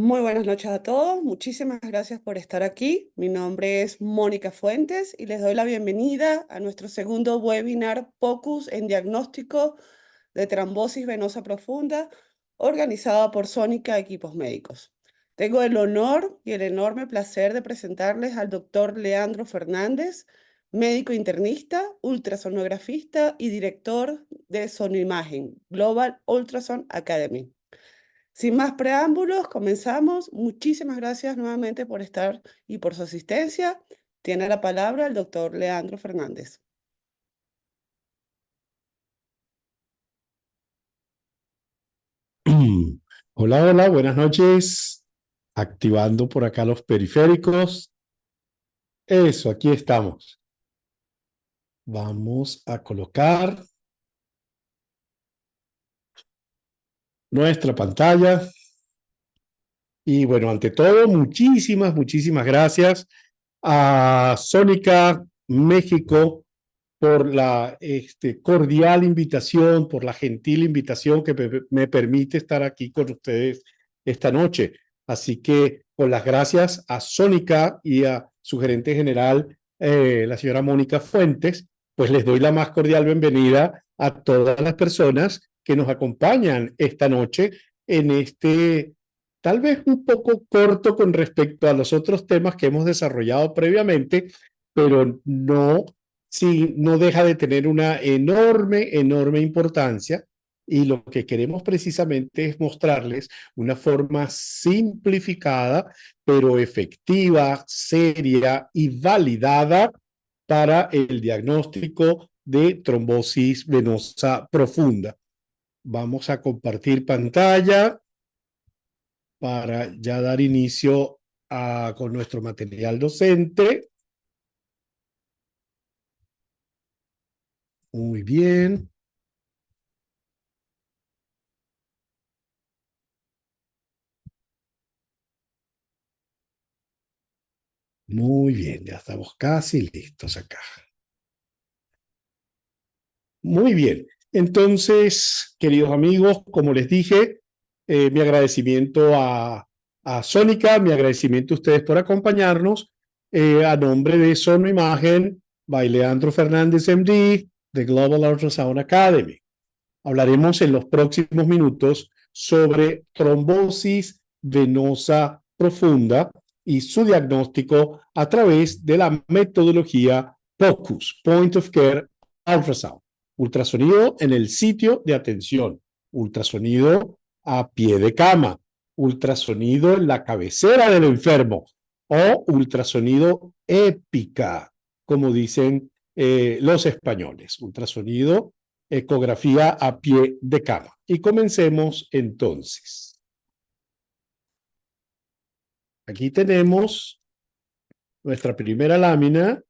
Muy buenas noches a todos. Muchísimas gracias por estar aquí. Mi nombre es Mónica Fuentes y les doy la bienvenida a nuestro segundo webinar POCUS en diagnóstico de trombosis venosa profunda, organizado por Sónica Equipos Médicos. Tengo el honor y el enorme placer de presentarles al doctor Leandro Fernández, médico internista, ultrasonografista y director de Sonoimagen, Global Ultrasound Academy. Sin más preámbulos, comenzamos. Muchísimas gracias nuevamente por estar y por su asistencia. Tiene la palabra el doctor Leandro Fernández. Hola, hola, buenas noches. Activando por acá los periféricos. Eso, aquí estamos. Vamos a colocar nuestra pantalla. Y bueno, ante todo, muchísimas gracias a Sónica México por la cordial invitación, por la gentil invitación que me permite estar aquí con ustedes esta noche. Así que con las gracias a Sónica y a su gerente general, la señora Mónica Fuentes, pues les doy la más cordial bienvenida a todas las personas que nos acompañan esta noche en tal vez un poco corto con respecto a los otros temas que hemos desarrollado previamente, pero no deja de tener una enorme importancia, y lo que queremos precisamente es mostrarles una forma simplificada, pero efectiva, seria y validada para el diagnóstico de trombosis venosa profunda. Vamos a compartir pantalla para ya dar inicio con nuestro material docente. Muy bien. Muy bien, ya estamos casi listos acá. Muy bien. Entonces, queridos amigos, como les dije, mi agradecimiento a Sónica, mi agradecimiento a ustedes por acompañarnos. A nombre de Sonoimagen, by Leandro Fernández, MD, de Global Ultrasound Academy. Hablaremos en los próximos minutos sobre trombosis venosa profunda y su diagnóstico a través de la metodología POCUS, Point of Care Ultrasound. Ultrasonido en el sitio de atención, ultrasonido a pie de cama, ultrasonido en la cabecera del enfermo o ultrasonido épica, como dicen los españoles. Ultrasonido, ecografía a pie de cama. Y comencemos entonces. Aquí tenemos nuestra primera lámina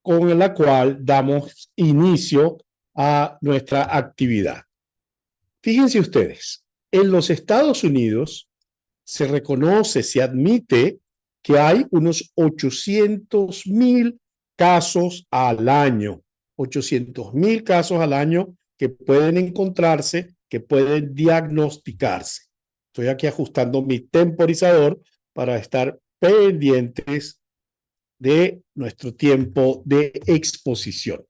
con la cual damos inicio a nuestra actividad. Fíjense ustedes, en los Estados Unidos se reconoce, se admite que hay unos 800,000 casos al año, 800,000 casos al año que pueden encontrarse, que pueden diagnosticarse. Estoy aquí ajustando mi temporizador para estar pendientes de nuestro tiempo de exposición.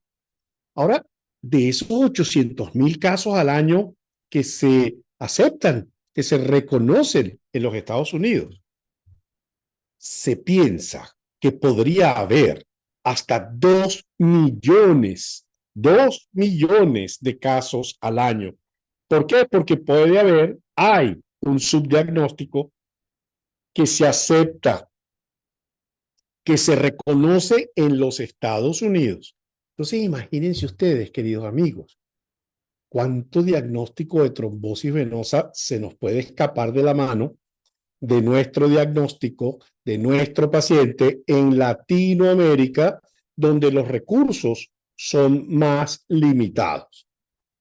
Ahora, de esos 800,000 casos al año que se aceptan, que se reconocen en los Estados Unidos, se piensa que podría haber hasta 2 millones, 2 millones de casos al año. ¿Por qué? Porque hay un subdiagnóstico que se acepta, que se reconoce en los Estados Unidos. Entonces, imagínense ustedes, queridos amigos, cuánto diagnóstico de trombosis venosa se nos puede escapar de la mano de nuestro diagnóstico, de nuestro paciente en Latinoamérica, donde los recursos son más limitados.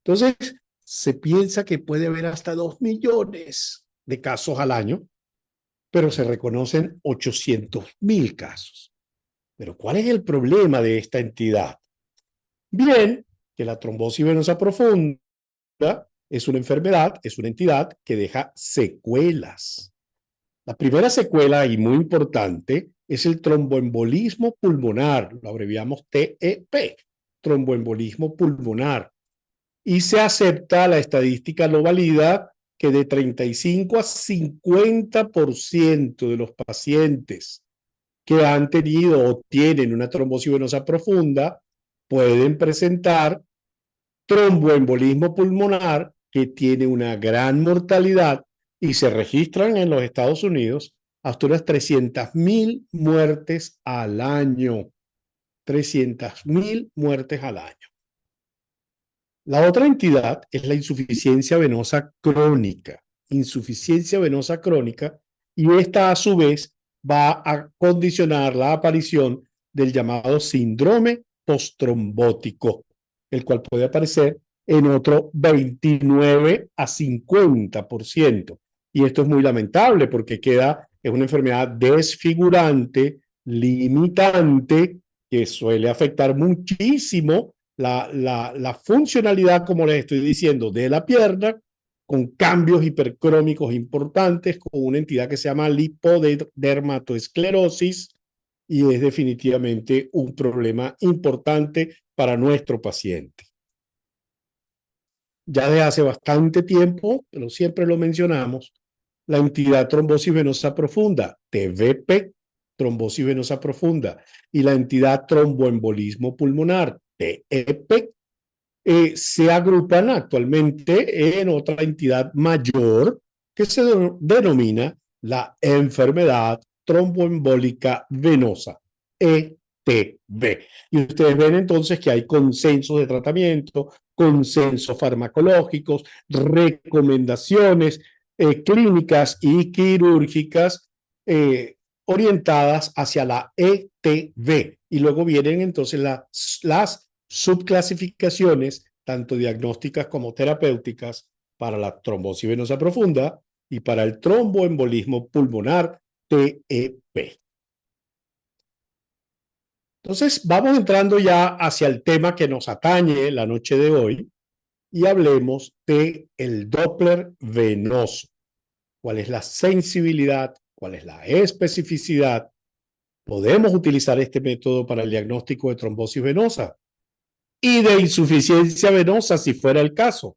Entonces, se piensa que puede haber hasta 2 millones de casos al año, pero se reconocen 800,000 casos. Pero ¿cuál es el problema de esta entidad? Bien, que la trombosis venosa profunda es una enfermedad, es una entidad que deja secuelas. La primera secuela, y muy importante, es el tromboembolismo pulmonar, lo abreviamos TEP, tromboembolismo pulmonar. Y se acepta, la estadística lo valida, que de 35 a 50% de los pacientes que han tenido o tienen una trombosis venosa profunda pueden presentar tromboembolismo pulmonar, que tiene una gran mortalidad y se registran en los Estados Unidos hasta unas 300.000 muertes al año. 300.000 muertes al año. La otra entidad es la insuficiencia venosa crónica. Insuficiencia venosa crónica, y esta a su vez va a condicionar la aparición del llamado síndrome postrombótico, el cual puede aparecer en otro 29 a 50%. Y esto es muy lamentable porque es una enfermedad desfigurante, limitante, que suele afectar muchísimo la funcionalidad, como les estoy diciendo, de la pierna, con cambios hipercrómicos importantes, con una entidad que se llama lipodermatoesclerosis, y es definitivamente un problema importante para nuestro paciente. Ya desde hace bastante tiempo, pero siempre lo mencionamos, la entidad trombosis venosa profunda, TVP, trombosis venosa profunda, y la entidad tromboembolismo pulmonar, TEP, se agrupan actualmente en otra entidad mayor que se denomina la enfermedad tromboembólica venosa, ETV. Y ustedes ven entonces que hay consensos de tratamiento, consensos farmacológicos, recomendaciones clínicas y quirúrgicas orientadas hacia la ETV. Y luego vienen entonces las subclasificaciones, tanto diagnósticas como terapéuticas, para la trombosis venosa profunda y para el tromboembolismo pulmonar, TEP. Entonces, vamos entrando ya hacia el tema que nos atañe la noche de hoy y hablemos de el Doppler venoso. ¿Cuál es la sensibilidad? ¿Cuál es la especificidad? ¿Podemos utilizar este método para el diagnóstico de trombosis venosa y de insuficiencia venosa, si fuera el caso?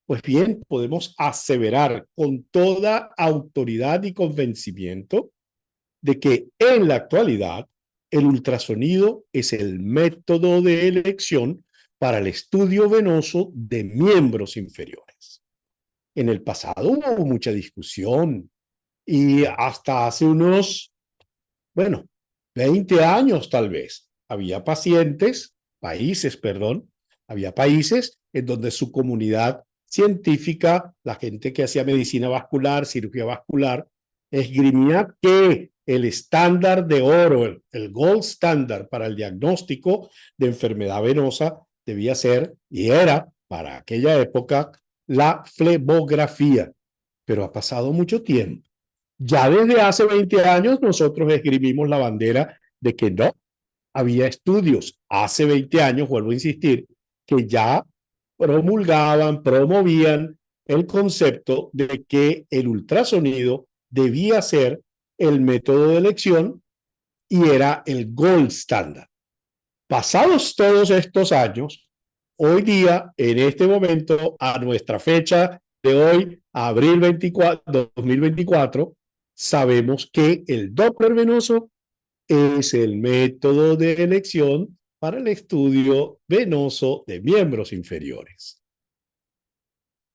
Pues bien, podemos aseverar con toda autoridad y convencimiento de que en la actualidad el ultrasonido es el método de elección para el estudio venoso de miembros inferiores. En el pasado hubo mucha discusión y hasta hace unos, 20 años tal vez, había países en donde su comunidad científica, la gente que hacía medicina vascular, cirugía vascular, esgrimía que el estándar de oro, el gold standard para el diagnóstico de enfermedad venosa debía ser, y era para aquella época, la flebografía. Pero ha pasado mucho tiempo. Ya desde hace 20 años nosotros esgrimimos la bandera de que no había estudios. Hace 20 años, vuelvo a insistir, que ya promovían el concepto de que el ultrasonido debía ser el método de elección y era el gold standard. Pasados todos estos años, hoy día, en este momento, a nuestra fecha de hoy, abril 24, 2024, sabemos que el Doppler venoso es el método de elección para el estudio venoso de miembros inferiores.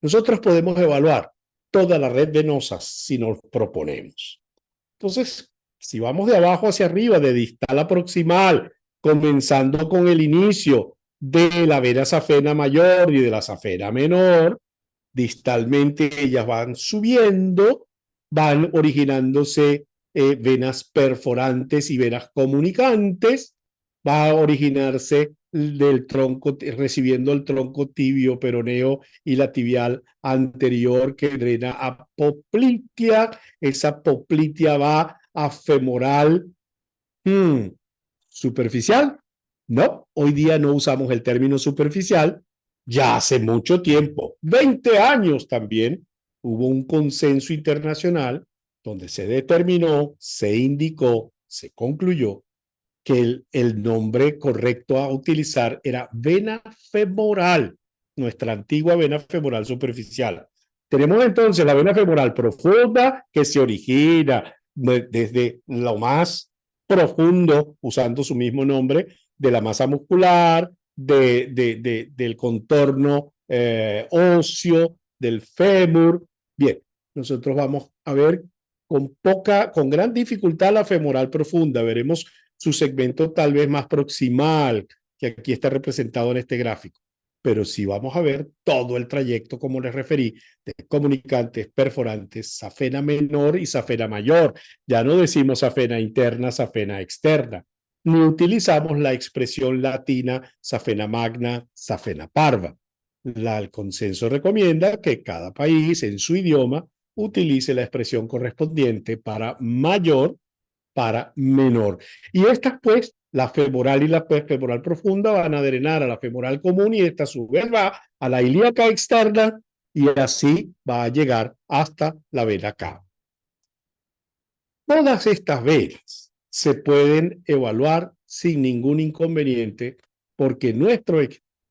Nosotros podemos evaluar toda la red venosa si nos proponemos. Entonces, si vamos de abajo hacia arriba, de distal a proximal, comenzando con el inicio de la vena safena mayor y de la safena menor, distalmente ellas van subiendo, van originándose venas perforantes y venas comunicantes, va a originarse del tronco, recibiendo el tronco tibio, peroneo y la tibial anterior, que drena a poplitea. Esa poplitea va a femoral superficial. No, hoy día no usamos el término superficial, Ya hace mucho tiempo, 20 años también, hubo un consenso internacional donde se determinó, se indicó, se concluyó que el nombre correcto a utilizar era vena femoral, nuestra antigua vena femoral superficial. Tenemos entonces la vena femoral profunda que se origina desde lo más profundo, usando su mismo nombre, de la masa muscular, del contorno óseo, del fémur. Bien, nosotros vamos a ver con gran dificultad la femoral profunda. Veremos su segmento tal vez más proximal, que aquí está representado en este gráfico. Pero sí vamos a ver todo el trayecto, como les referí, de comunicantes, perforantes, safena menor y safena mayor. Ya no decimos safena interna, safena externa, ni utilizamos la expresión latina safena magna, safena parva. El consenso recomienda que cada país en su idioma utilice la expresión correspondiente para mayor, para menor. Y estas, pues, la femoral y la femoral profunda van a drenar a la femoral común y esta a su vez va a la ilíaca externa y así va a llegar hasta la vena cava. Todas estas venas se pueden evaluar sin ningún inconveniente porque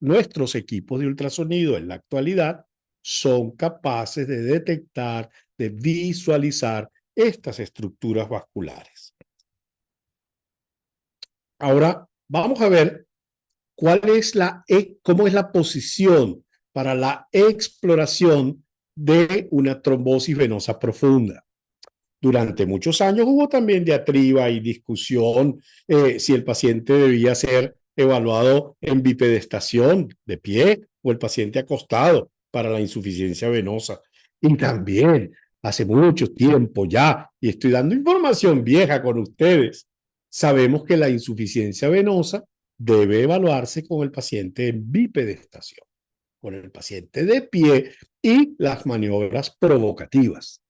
nuestros equipos de ultrasonido en la actualidad son capaces de detectar, de visualizar estas estructuras vasculares. Ahora vamos a ver cómo es la posición para la exploración de una trombosis venosa profunda. Durante muchos años hubo también diatriba y discusión si el paciente debía ser evaluado en bipedestación, de pie, o el paciente acostado para la insuficiencia venosa. Y también, hace mucho tiempo ya, y estoy dando información vieja con ustedes, sabemos que la insuficiencia venosa debe evaluarse con el paciente en bipedestación, con el paciente de pie y las maniobras provocativas.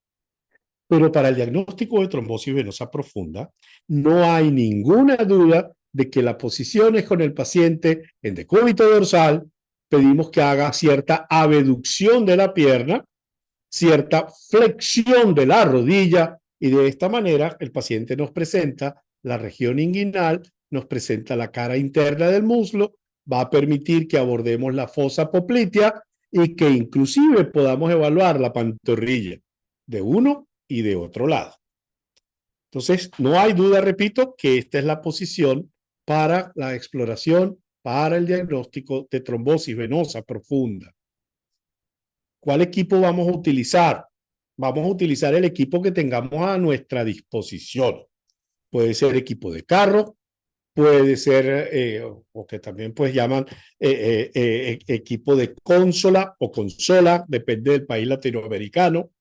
Pero para el diagnóstico de trombosis venosa profunda, no hay ninguna duda de que la posición es con el paciente en decúbito dorsal. Pedimos que haga cierta abducción de la pierna, cierta flexión de la rodilla, y de esta manera el paciente nos presenta la región inguinal, nos presenta la cara interna del muslo, va a permitir que abordemos la fosa poplitea y que inclusive podamos evaluar la pantorrilla de uno y de otro lado. Entonces, no hay duda, repito, que esta es la posición para la exploración, para el diagnóstico de trombosis venosa profunda. ¿Cuál equipo vamos a utilizar? Vamos a utilizar el equipo que tengamos a nuestra disposición. Puede ser equipo de carro, puede ser, o que también pues llaman equipo de consola o consola, depende del país latinoamericano,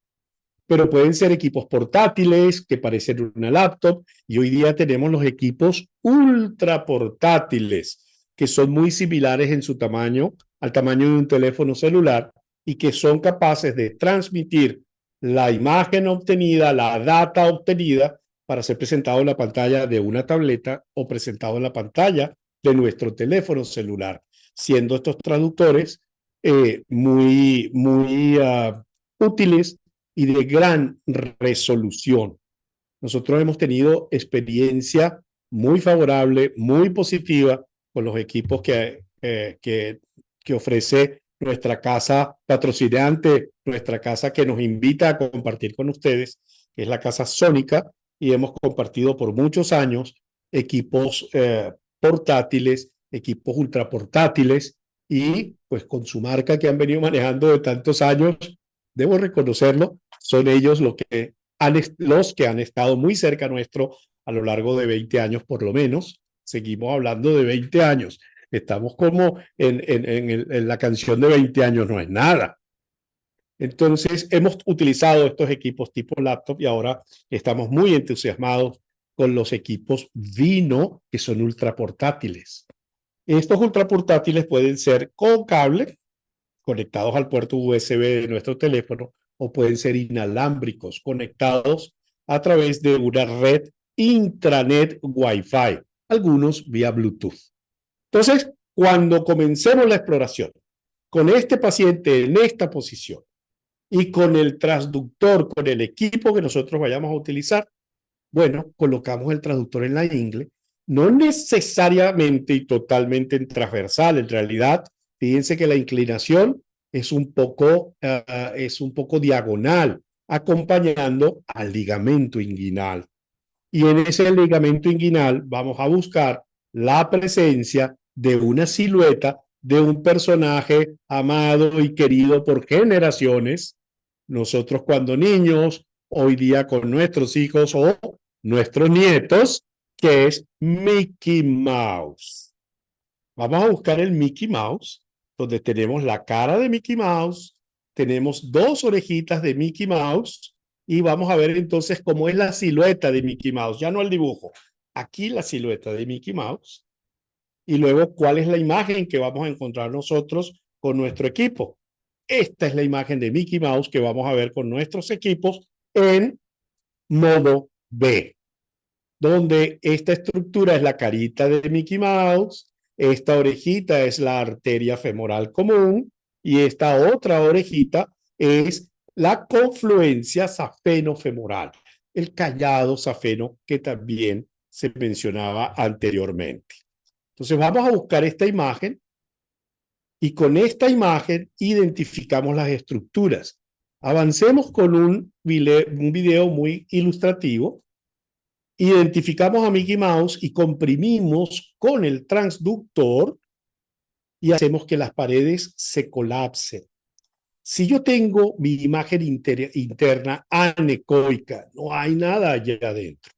pero pueden ser equipos portátiles que parecen una laptop, y hoy día tenemos los equipos ultra portátiles que son muy similares en su tamaño al tamaño de un teléfono celular y que son capaces de transmitir la imagen obtenida, la data obtenida, para ser presentado en la pantalla de una tableta o presentado en la pantalla de nuestro teléfono celular, siendo estos traductores muy útiles y de gran resolución. Nosotros hemos tenido experiencia muy favorable, muy positiva con los equipos que ofrece nuestra casa patrocinante, nuestra casa que nos invita a compartir con ustedes, que es la casa Sónica, y hemos compartido por muchos años equipos portátiles, equipos ultraportátiles, y pues con su marca que han venido manejando de tantos años, debo reconocerlo, son ellos los que han estado muy cerca nuestro a lo largo de 20 años por lo menos. Seguimos hablando de 20 años. Estamos como en la canción de 20 años no es nada. Entonces, hemos utilizado estos equipos tipo laptop y ahora estamos muy entusiasmados con los equipos Vino, que son ultra portátiles. Estos ultra portátiles pueden ser con cable, conectados al puerto USB de nuestro teléfono, o pueden ser inalámbricos, conectados a través de una red intranet Wi-Fi, algunos vía Bluetooth. Entonces, cuando comencemos la exploración, con este paciente en esta posición y con el transductor, con el equipo que nosotros vayamos a utilizar, bueno, colocamos el transductor en la ingle, no necesariamente y totalmente en transversal, en realidad, fíjense que la inclinación es un poco diagonal, acompañando al ligamento inguinal. Y en ese ligamento inguinal vamos a buscar la presencia de una silueta de un personaje amado y querido por generaciones. Nosotros cuando niños, hoy día con nuestros hijos o nuestros nietos, que es Mickey Mouse. Vamos a buscar el Mickey Mouse, donde tenemos la cara de Mickey Mouse, tenemos dos orejitas de Mickey Mouse y vamos a ver entonces cómo es la silueta de Mickey Mouse, ya no el dibujo. Aquí la silueta de Mickey Mouse y luego cuál es la imagen que vamos a encontrar nosotros con nuestro equipo. Esta es la imagen de Mickey Mouse que vamos a ver con nuestros equipos en modo B, donde esta estructura es la carita de Mickey Mouse, esta orejita es la arteria femoral común y esta otra orejita es la confluencia safeno-femoral, el callado safeno que también se mencionaba anteriormente. Entonces vamos a buscar esta imagen y con esta imagen identificamos las estructuras. Avancemos con un video muy ilustrativo. Identificamos a Mickey Mouse y comprimimos con el transductor y hacemos que las paredes se colapsen. Si yo tengo mi imagen interna anecoica, no hay nada allá adentro,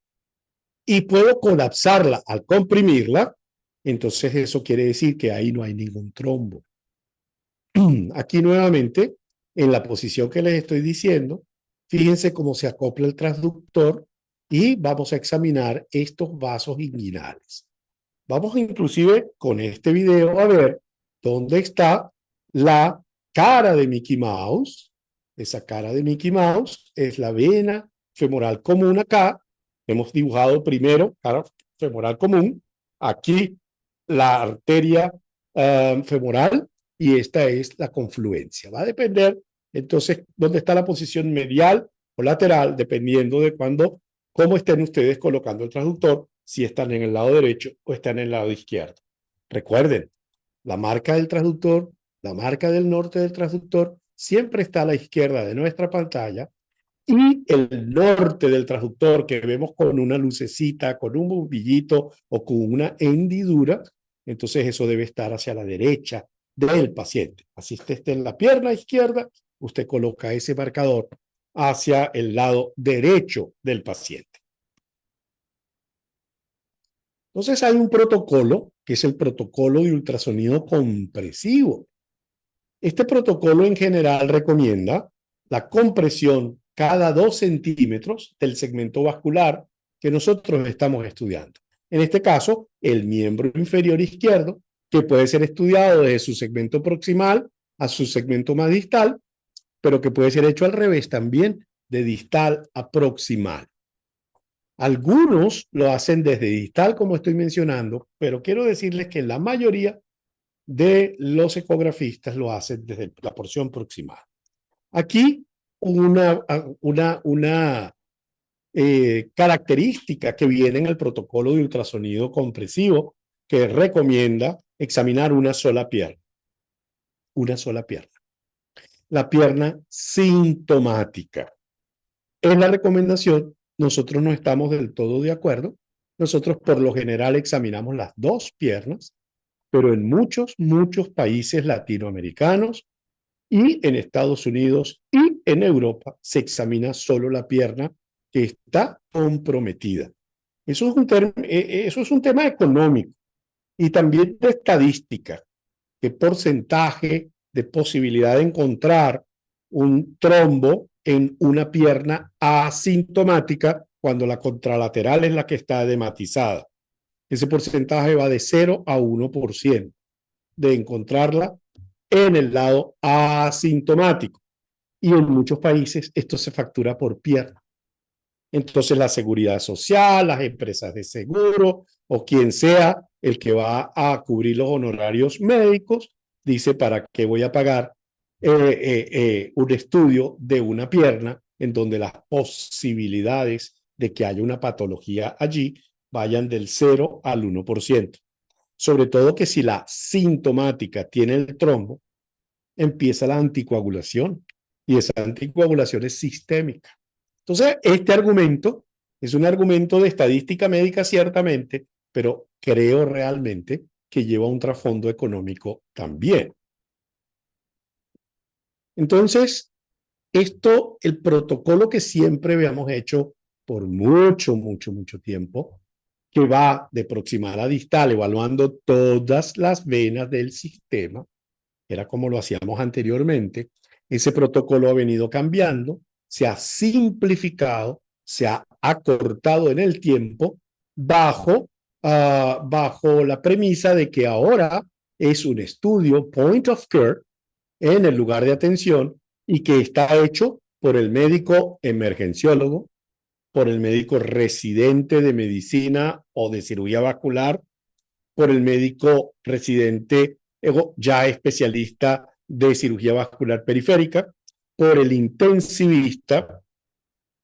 y puedo colapsarla al comprimirla, entonces eso quiere decir que ahí no hay ningún trombo. Aquí nuevamente, en la posición que les estoy diciendo, fíjense cómo se acopla el transductor y vamos a examinar estos vasos inguinales. Vamos inclusive con este video a ver dónde está la cara de Mickey Mouse. Esa cara de Mickey Mouse es la vena femoral común acá. Hemos dibujado primero cara femoral común. Aquí la arteria femoral y esta es la confluencia. Va a depender entonces dónde está la posición medial o lateral, dependiendo de cómo estén ustedes colocando el transductor, si están en el lado derecho o están en el lado izquierdo. Recuerden, la marca del transductor, la marca del norte del transductor, siempre está a la izquierda de nuestra pantalla y el norte del transductor que vemos con una lucecita, con un bombillito o con una hendidura, entonces eso debe estar hacia la derecha del paciente. Así usted esté en la pierna izquierda, usted coloca ese marcador hacia el lado derecho del paciente. Entonces hay un protocolo que es el protocolo de ultrasonido compresivo. Este protocolo en general recomienda la compresión cada 2 centímetros del segmento vascular que nosotros estamos estudiando. En este caso, el miembro inferior izquierdo, que puede ser estudiado desde su segmento proximal a su segmento más distal, pero que puede ser hecho al revés también, de distal a proximal. Algunos lo hacen desde distal, como estoy mencionando, pero quiero decirles que la mayoría de los ecografistas lo hacen desde la porción proximal. Aquí una característica que viene en el protocolo de ultrasonido compresivo que recomienda examinar una sola pierna. Una sola pierna. La pierna sintomática. Es la recomendación. Nosotros no estamos del todo de acuerdo. Nosotros por lo general examinamos las dos piernas, pero en muchos países latinoamericanos y en Estados Unidos y en Europa se examina solo la pierna que está comprometida. Eso es un tema económico y también de estadística. ¿Qué porcentaje de posibilidad de encontrar un trombo en una pierna asintomática cuando la contralateral es la que está edematizada? Ese porcentaje va de 0 a 1% de encontrarla en el lado asintomático. Y en muchos países esto se factura por pierna. Entonces la seguridad social, las empresas de seguro o quien sea el que va a cubrir los honorarios médicos, dice, ¿para qué voy a pagar un estudio de una pierna en donde las posibilidades de que haya una patología allí vayan del 0 al 1%? Sobre todo que si la sintomática tiene el trombo, empieza la anticoagulación y esa anticoagulación es sistémica. Entonces, este argumento es un argumento de estadística médica ciertamente, pero creo realmente que lleva un trasfondo económico también. Entonces, el protocolo que siempre habíamos hecho por mucho tiempo, que va de proximal a distal, evaluando todas las venas del sistema, era como lo hacíamos anteriormente. Ese protocolo ha venido cambiando, se ha simplificado, se ha acortado en el tiempo bajo la premisa de que ahora es un estudio point of care en el lugar de atención y que está hecho por el médico emergenciólogo, por el médico residente de medicina o de cirugía vascular, por el médico residente ya especialista de cirugía vascular periférica, por el intensivista,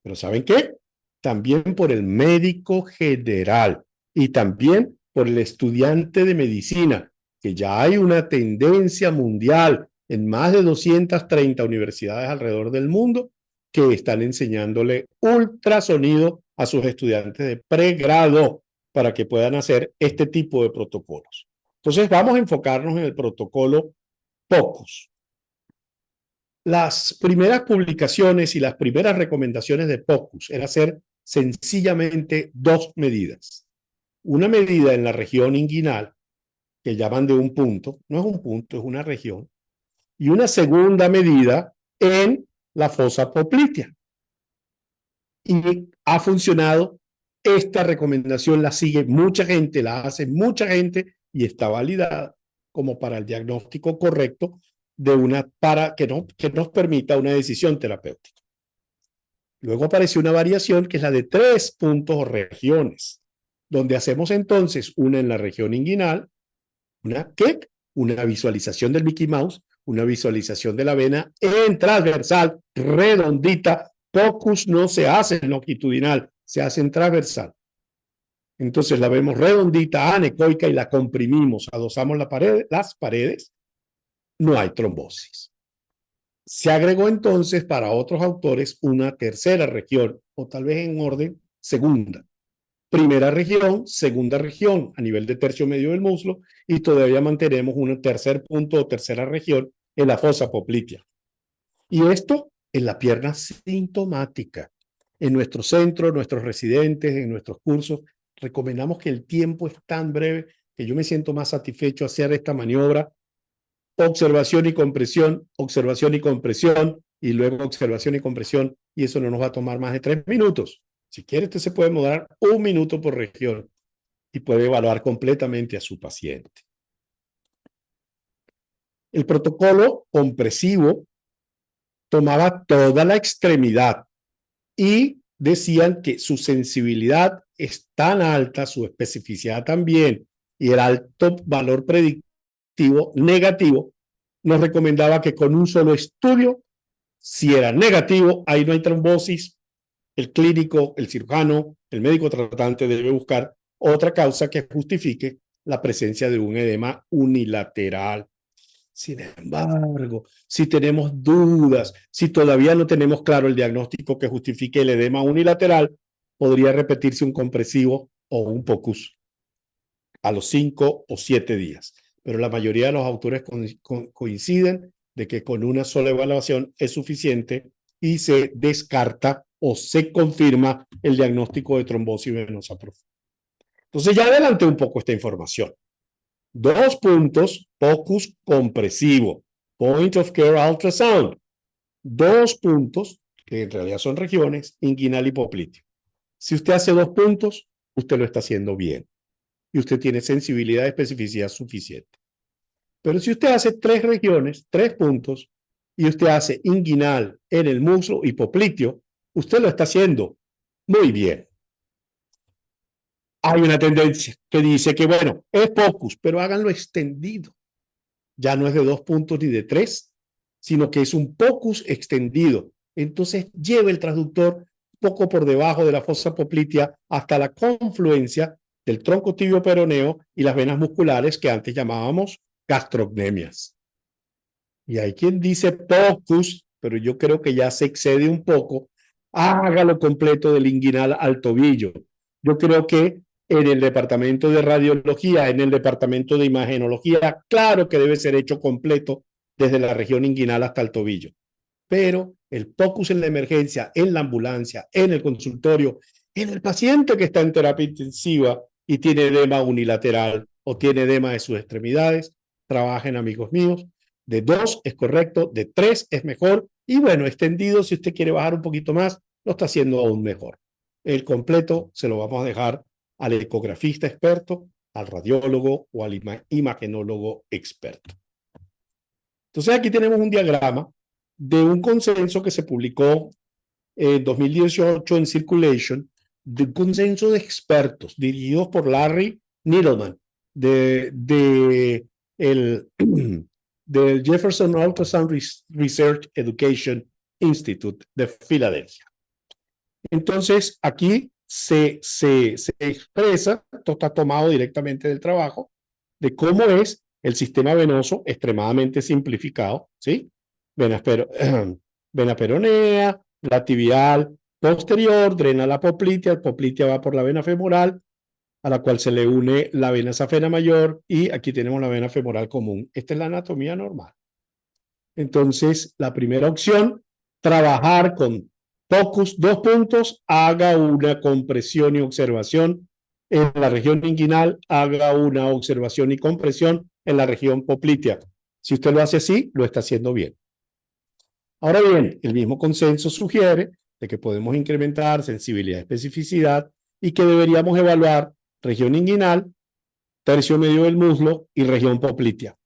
pero ¿saben qué? También por el médico general y también por el estudiante de medicina, que ya hay una tendencia mundial en más de 230 universidades alrededor del mundo que están enseñándole ultrasonido a sus estudiantes de pregrado para que puedan hacer este tipo de protocolos. Entonces vamos a enfocarnos en el protocolo POCUS. Las primeras publicaciones y las primeras recomendaciones de POCUS era hacer sencillamente dos medidas. Una medida en la región inguinal, que llaman de un punto, no es un punto, es una región, y una segunda medida en la fosa poplitea. Y ha funcionado. Esta recomendación la sigue mucha gente, la hace mucha gente y está validada como para el diagnóstico correcto para que nos permita una decisión terapéutica. Luego apareció una variación que es la de 3 puntos o regiones, donde hacemos entonces una en la región inguinal, una visualización del Mickey Mouse, una visualización de la vena en transversal, redondita. POCUS no se hace en longitudinal, se hace en transversal. Entonces la vemos redondita, anecoica y la comprimimos, adosamos las paredes, no hay trombosis. Se agregó entonces para otros autores una tercera región, o tal vez en orden segunda. Primera región, segunda región a nivel de tercio medio del muslo y todavía mantenemos un tercer punto o tercera región en la fosa poplitea. Y esto en la pierna sintomática. En nuestro centro, nuestros residentes, en nuestros cursos, recomendamos que el tiempo es tan breve que yo me siento más satisfecho hacer esta maniobra. Observación y compresión, y luego observación y compresión, y eso no nos va a tomar más de 3 minutos. Si quiere, usted se puede demorar 1 minuto por región y puede evaluar completamente a su paciente. El protocolo compresivo tomaba toda la extremidad y decían que su sensibilidad es tan alta, su especificidad también, y el alto valor predictivo negativo, nos recomendaba que con un solo estudio, si era negativo, ahí no hay trombosis, el clínico, el cirujano, el médico tratante debe buscar otra causa que justifique la presencia de un edema unilateral. Sin embargo, si tenemos dudas, si todavía no tenemos claro el diagnóstico que justifique el edema unilateral, podría repetirse un compresivo o un POCUS a los 5 o 7 días. Pero la mayoría de los autores coinciden de que con una sola evaluación es suficiente y se descarta o se confirma el diagnóstico de trombosis venosa profunda. Entonces ya adelanté un poco esta información. 2 puntos, POCUS compresivo, Point of Care Ultrasound. 2 puntos, que en realidad son regiones, inguinal y popliteo. Si usted hace 2 puntos, usted lo está haciendo bien. Y usted tiene sensibilidad y especificidad suficiente. Pero si usted hace 3 regiones, 3 puntos, y usted hace inguinal en el muslo y popliteo, usted lo está haciendo muy bien. Hay una tendencia que dice que, bueno, es POCUS, pero háganlo extendido. Ya no es de 2 puntos ni de 3, sino que es un POCUS extendido. Entonces lleva el transductor poco por debajo de la fosa poplitea hasta la confluencia del tronco tibio peroneo y las venas musculares que antes llamábamos gastrocnemias. Y hay quien dice POCUS, pero yo creo que ya se excede un poco. Hágalo completo del inguinal al tobillo. Yo creo que en el departamento de radiología, en el departamento de imagenología, claro que debe ser hecho completo desde la región inguinal hasta el tobillo. Pero el POCUS en la emergencia, en la ambulancia, en el consultorio, en el paciente que está en terapia intensiva y tiene edema unilateral o tiene edema de sus extremidades, trabajen, amigos míos. De 2 es correcto, de 3 es mejor, y bueno, extendido, si usted quiere bajar un poquito más, lo está haciendo aún mejor. El completo se lo vamos a dejar al ecografista experto, al radiólogo o al imagenólogo experto. Entonces aquí tenemos un diagrama de un consenso que se publicó en 2018 en Circulation, de un consenso de expertos dirigidos por Larry Needleman el, del Jefferson Ultrasound Research Education Institute de Filadelfia. Entonces, aquí se expresa, esto está tomado directamente del trabajo, de cómo es el sistema venoso extremadamente simplificado, ¿sí? Vena, vena peronea, la tibial posterior, drena la poplitea va por la vena femoral, a la cual se le une la vena safena mayor, y aquí tenemos la vena femoral común. Esta es la anatomía normal. Entonces, la primera opción, trabajar con POCUS, 2 puntos, haga una compresión y observación en la región inguinal, haga una observación y compresión en la región poplitea. Si usted lo hace así, lo está haciendo bien. Ahora bien, el mismo consenso sugiere de que podemos incrementar sensibilidad y especificidad y que deberíamos evaluar región inguinal, tercio medio del muslo y región poplitea.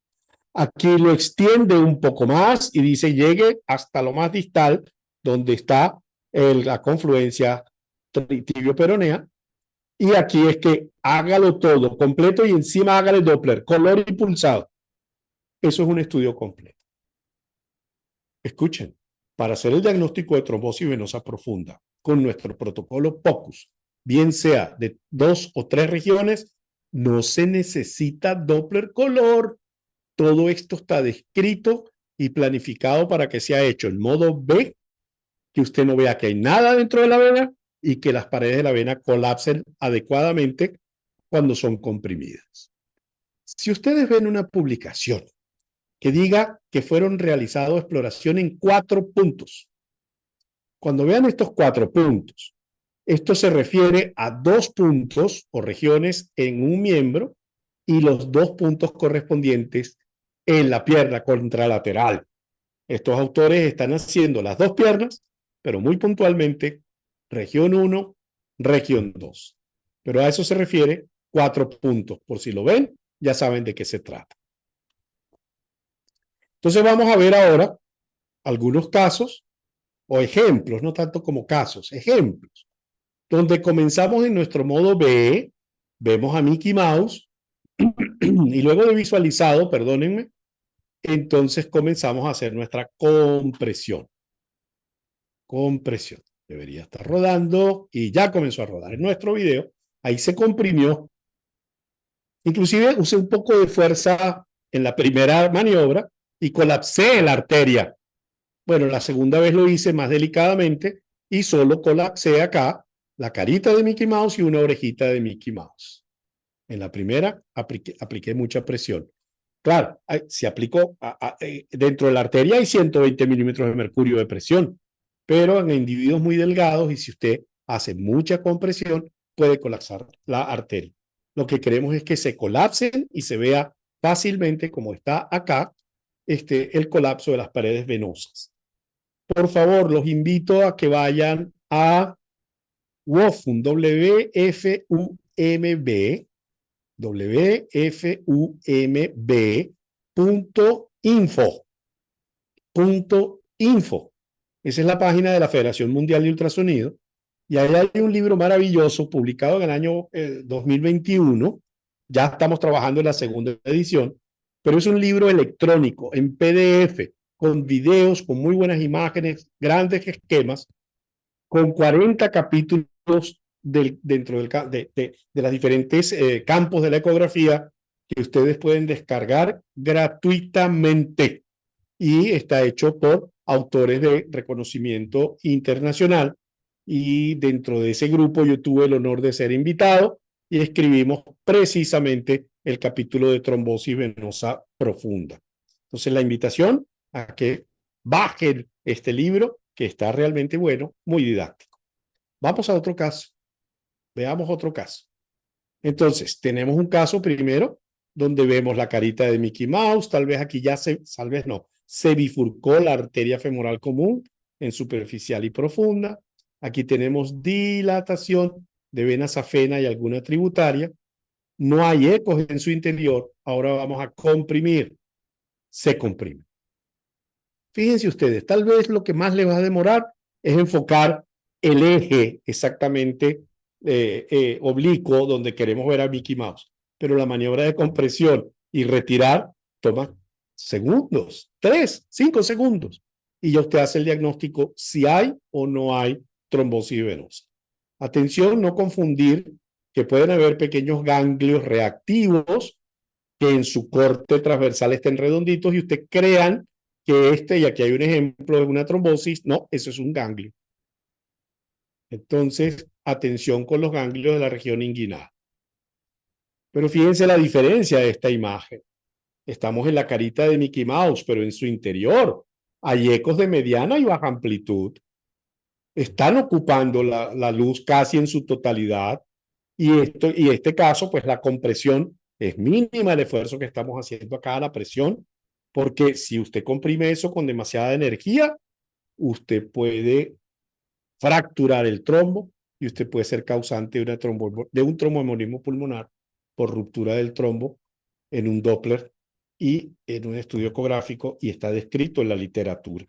Aquí lo extiende un poco más y dice llegue hasta lo más distal, donde está la confluencia tibio-peronea. Y aquí es que hágalo todo completo y encima hágale Doppler, color y pulsado. Eso es un estudio completo. Escuchen, para hacer el diagnóstico de trombosis venosa profunda con nuestro protocolo POCUS, bien sea de 2 o 3 regiones, no se necesita Doppler color. Todo esto está descrito y planificado para que sea hecho en modo B, que usted no vea que hay nada dentro de la vena y que las paredes de la vena colapsen adecuadamente cuando son comprimidas. Si ustedes ven una publicación que diga que fueron realizados exploración en 4 puntos, cuando vean estos 4 puntos, esto se refiere a 2 puntos o regiones en un miembro y los 2 puntos correspondientes en la pierna contralateral. Estos autores están haciendo las 2 piernas, pero muy puntualmente, región 1, región 2. Pero a eso se refiere 4 puntos. Por si lo ven, ya saben de qué se trata. Entonces vamos a ver ahora algunos casos o ejemplos, no tanto como casos, ejemplos, donde comenzamos en nuestro modo B, vemos a Mickey Mouse y luego de visualizado, perdónenme, entonces comenzamos a hacer nuestra compresión. Compresión. Debería estar rodando y ya comenzó a rodar en nuestro video. Ahí se comprimió. Inclusive usé un poco de fuerza en la primera maniobra y colapsé la arteria. Bueno, la segunda vez lo hice más delicadamente y solo colapsé acá la carita de Mickey Mouse y una orejita de Mickey Mouse. En la primera apliqué mucha presión. Claro, se aplicó dentro de la arteria hay 120 milímetros de mercurio de presión, pero en individuos muy delgados y si usted hace mucha compresión puede colapsar la arteria. Lo que queremos es que se colapsen y se vea fácilmente como está acá el colapso de las paredes venosas. Por favor, los invito a que vayan a WFUMB, wfumb.info. Esa es la página de la Federación Mundial de Ultrasonido. Y ahí hay un libro maravilloso publicado en el año 2021. Ya estamos trabajando en la segunda edición, pero es un libro electrónico en PDF, con videos, con muy buenas imágenes, grandes esquemas, con 40 capítulos dentro de las diferentes campos de la ecografía que ustedes pueden descargar gratuitamente y está hecho por autores de reconocimiento internacional y dentro de ese grupo yo tuve el honor de ser invitado y escribimos precisamente el capítulo de trombosis venosa profunda. Entonces la invitación a que bajen este libro que está realmente bueno, muy didáctico. Vamos a otro caso. Veamos otro caso. Entonces, tenemos un caso primero donde vemos la carita de Mickey Mouse, tal vez aquí ya tal vez no, se bifurcó la arteria femoral común en superficial y profunda. Aquí tenemos dilatación de vena safena y alguna tributaria. No hay ecos en su interior. Ahora vamos a comprimir. Se comprime. Fíjense ustedes, tal vez lo que más le va a demorar es enfocar el eje exactamente oblicuo donde queremos ver a Mickey Mouse. Pero la maniobra de compresión y retirar toma segundos, 3, 5 segundos. Y ya usted hace el diagnóstico si hay o no hay trombosis venosa. Atención, no confundir que pueden haber pequeños ganglios reactivos que en su corte transversal estén redonditos y usted crean que y aquí hay un ejemplo de una trombosis, no, eso es un ganglio. Entonces, atención con los ganglios de la región inguinal. Pero fíjense la diferencia de esta imagen. Estamos en la carita de Mickey Mouse, pero en su interior hay ecos de mediana y baja amplitud. Están ocupando la luz casi en su totalidad y este caso, pues la compresión es mínima el esfuerzo que estamos haciendo acá, la presión, porque si usted comprime eso con demasiada energía, usted puede fracturar el trombo y usted puede ser causante de un tromboembolismo pulmonar por ruptura del trombo en un Doppler y en un estudio ecográfico y está descrito en la literatura.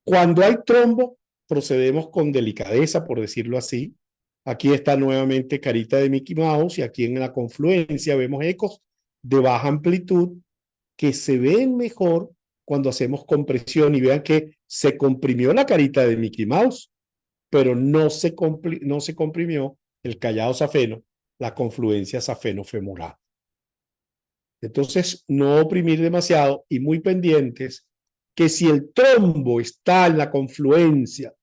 Cuando hay trombo, procedemos con delicadeza, por decirlo así. Aquí está nuevamente carita de Mickey Mouse y aquí en la confluencia vemos ecos de baja amplitud que se ven mejor cuando hacemos compresión y vean que se comprimió la carita de Mickey Mouse, pero no se comprimió el callado safeno, la confluencia safeno-femoral. Entonces, no oprimir demasiado y muy pendientes que si el trombo está en la confluencia,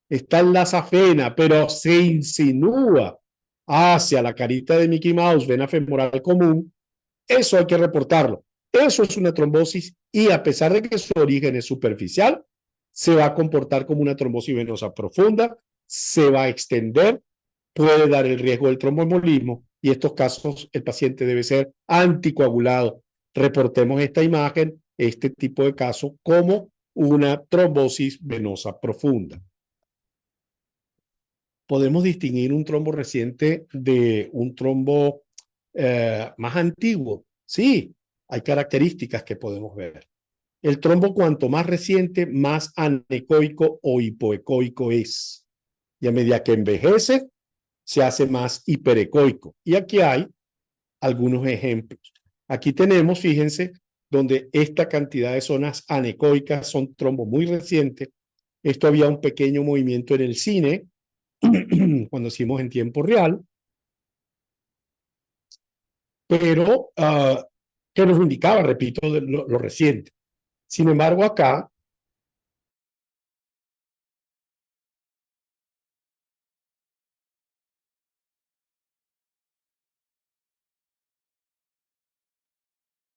está en la safena, pero se insinúa hacia la carita de Mickey Mouse, vena femoral común, eso hay que reportarlo. Eso es una trombosis y a pesar de que su origen es superficial, se va a comportar como una trombosis venosa profunda, se va a extender, puede dar el riesgo del tromboembolismo y en estos casos el paciente debe ser anticoagulado. Reportemos esta imagen, este tipo de caso, como una trombosis venosa profunda. Podemos distinguir un trombo reciente de un trombo más antiguo. Sí, hay características que podemos ver. El trombo, cuanto más reciente, más anecoico o hipoecoico es. Y a medida que envejece, se hace más hiperecoico. Y aquí hay algunos ejemplos. Aquí tenemos, fíjense, donde esta cantidad de zonas anecoicas son trombos muy recientes. Esto había un pequeño movimiento en el cine, cuando hicimos en tiempo real, pero que nos indicaba, repito, lo reciente. Sin embargo, acá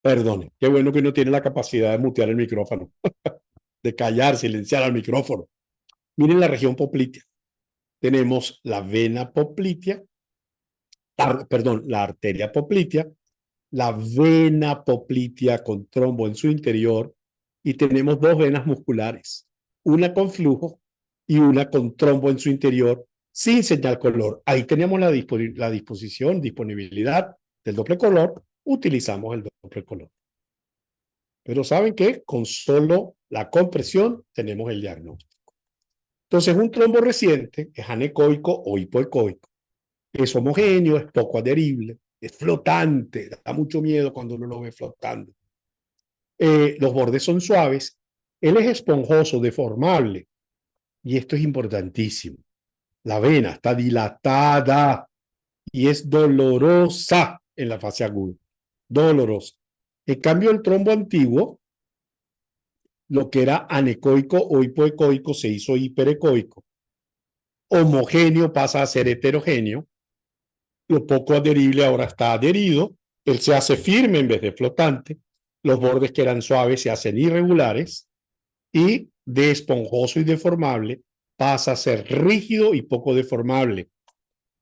perdone, qué bueno que uno tiene la capacidad de mutear el micrófono, de callar, silenciar al micrófono. Miren la región poplitea. Tenemos la vena poplitea, perdón, la arteria poplitea, la vena poplitea con trombo en su interior y tenemos dos venas musculares, una con flujo y una con trombo en su interior sin señal color. Ahí tenemos la disponibilidad del doble color, utilizamos el doble color. Pero ¿saben qué? Con solo la compresión tenemos el diagnóstico. Entonces, un trombo reciente es anecoico o hipoecoico. Es homogéneo, es poco adherible. es flotante, da mucho miedo cuando uno lo ve flotando. Los bordes son suaves, él es esponjoso, deformable, y esto es importantísimo. La vena está dilatada y es dolorosa en la fase aguda, dolorosa. En cambio, el trombo antiguo, lo que era anecoico o hipoecoico, se hizo hiperecoico. Homogéneo pasa a ser heterogéneo. Lo poco adherible ahora está adherido. Él se hace firme en vez de flotante. Los bordes que eran suaves se hacen irregulares. Y de esponjoso y deformable pasa a ser rígido y poco deformable.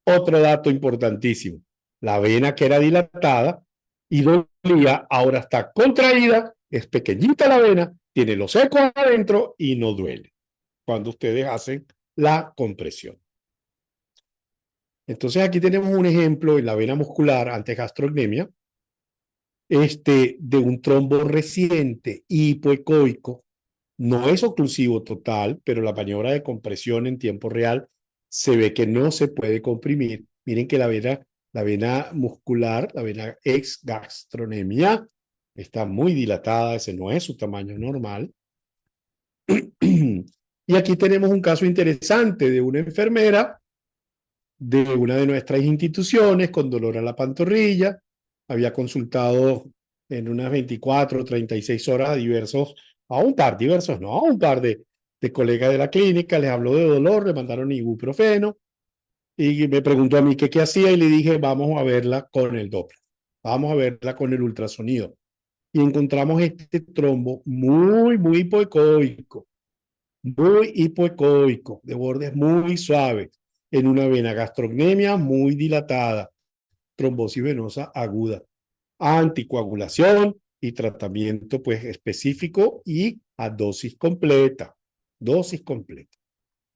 Otro dato importantísimo. La vena que era dilatada y dolía ahora está contraída, es pequeñita la vena, tiene los ecos adentro y no duele cuando ustedes hacen la compresión. Entonces aquí tenemos un ejemplo en la vena muscular ante gastrocnemia, de un trombo reciente hipoecoico. No es oclusivo total, pero la maniobra de compresión en tiempo real se ve que no se puede comprimir. Miren que la vena muscular, la vena ex gastronemia, está muy dilatada, ese no es su tamaño normal. Y aquí tenemos un caso interesante de una enfermera de una de nuestras instituciones con dolor a la pantorrilla. Había consultado en unas 24 o 36 horas a un par de colegas de la clínica, les habló de dolor, le mandaron ibuprofeno y me preguntó a mí qué hacía y le dije, vamos a verla con el Doppler, vamos a verla con el ultrasonido. Y encontramos este trombo muy hipoecoico, de bordes muy suaves, en una vena gastrocnemia muy dilatada, trombosis venosa aguda, anticoagulación y tratamiento pues específico y a dosis completa, dosis completa.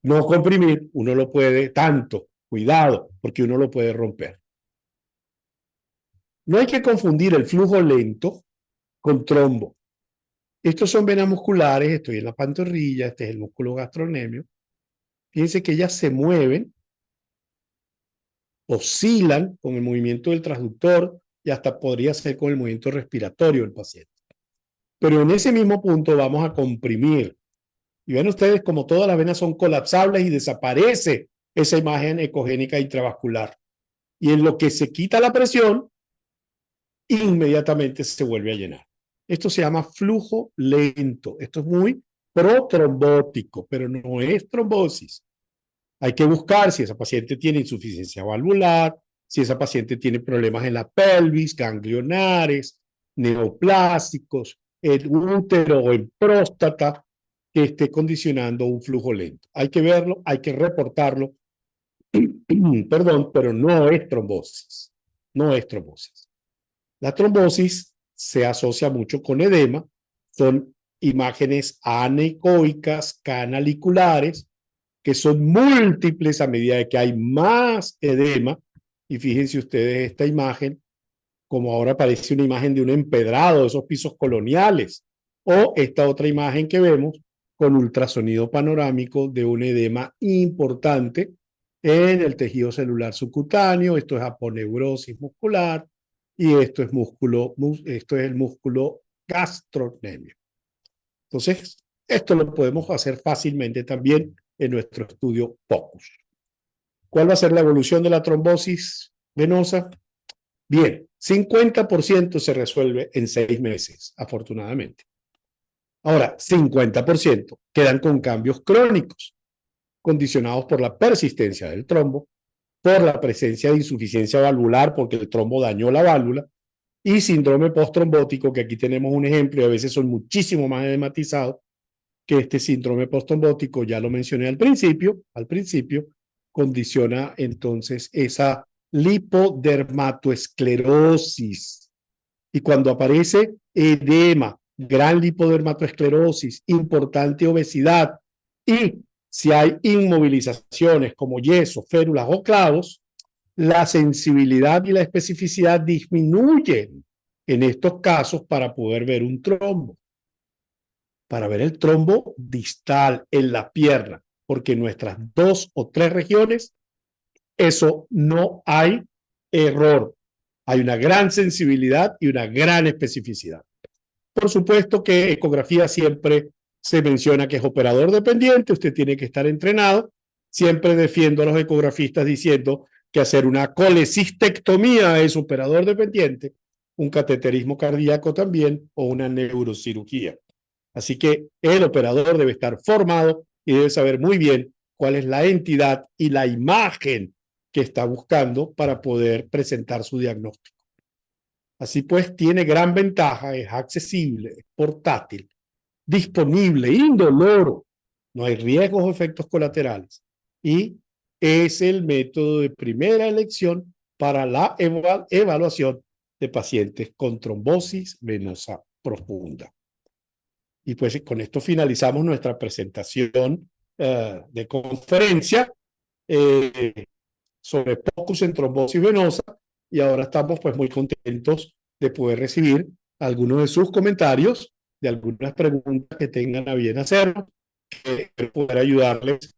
No comprimir, uno lo puede tanto, cuidado, porque uno lo puede romper. No hay que confundir el flujo lento con trombo. Estos son venas musculares, estoy en la pantorrilla, este es el músculo gastrocnemio. Fíjense que ellas se mueven, oscilan con el movimiento del transductor y hasta podría ser con el movimiento respiratorio del paciente. Pero en ese mismo punto vamos a comprimir. Y ven ustedes como todas las venas son colapsables y desaparece esa imagen ecogénica intravascular. Y en lo que se quita la presión, inmediatamente se vuelve a llenar. Esto se llama flujo lento. Esto es muy protrombótico, pero no es trombosis. Hay que buscar si esa paciente tiene insuficiencia valvular, si esa paciente tiene problemas en la pelvis, ganglionares, neoplásicos, el útero o en próstata, que esté condicionando un flujo lento. Hay que verlo, hay que reportarlo, perdón, pero no es trombosis. No es trombosis. La trombosis se asocia mucho con edema, son imágenes anecoicas, canaliculares, que son múltiples a medida de que hay más edema. Y fíjense ustedes esta imagen, como ahora parece una imagen de un empedrado de esos pisos coloniales, o esta otra imagen que vemos con ultrasonido panorámico de un edema importante en el tejido celular subcutáneo. Esto es aponeurosis muscular y esto es el músculo gastrocnemio. Entonces, esto lo podemos hacer fácilmente también en nuestro estudio POCUS. ¿Cuál va a ser la evolución de la trombosis venosa? Bien, 50% se resuelve en 6 meses, afortunadamente. Ahora, 50% quedan con cambios crónicos, condicionados por la persistencia del trombo, por la presencia de insuficiencia valvular, porque el trombo dañó la válvula, y síndrome posttrombótico, que aquí tenemos un ejemplo y a veces son muchísimo más edematizados que este síndrome posttrombótico, ya lo mencioné al principio, condiciona entonces esa lipodermatoesclerosis. Y cuando aparece edema, gran lipodermatoesclerosis, importante obesidad, y si hay inmovilizaciones como yeso, férulas o clavos, la sensibilidad y la especificidad disminuyen en estos casos para poder ver un trombo, para ver el trombo distal en la pierna, porque en nuestras 2 o 3 regiones, eso no hay error. Hay una gran sensibilidad y una gran especificidad. Por supuesto que ecografía siempre se menciona que es operador dependiente, usted tiene que estar entrenado. Siempre defiendo a los ecografistas diciendo que hacer una colecistectomía es operador dependiente, un cateterismo cardíaco también o una neurocirugía. Así que el operador debe estar formado y debe saber muy bien cuál es la entidad y la imagen que está buscando para poder presentar su diagnóstico. Así pues, tiene gran ventaja, es accesible, es portátil, disponible, indoloro, no hay riesgos o efectos colaterales y es el método de primera elección para la evaluación de pacientes con trombosis venosa profunda. Y pues con esto finalizamos nuestra presentación de conferencia sobre POCUS en trombosis venosa y ahora estamos pues muy contentos de poder recibir algunos de sus comentarios, de algunas preguntas que tengan a bien hacernos, poder ayudarles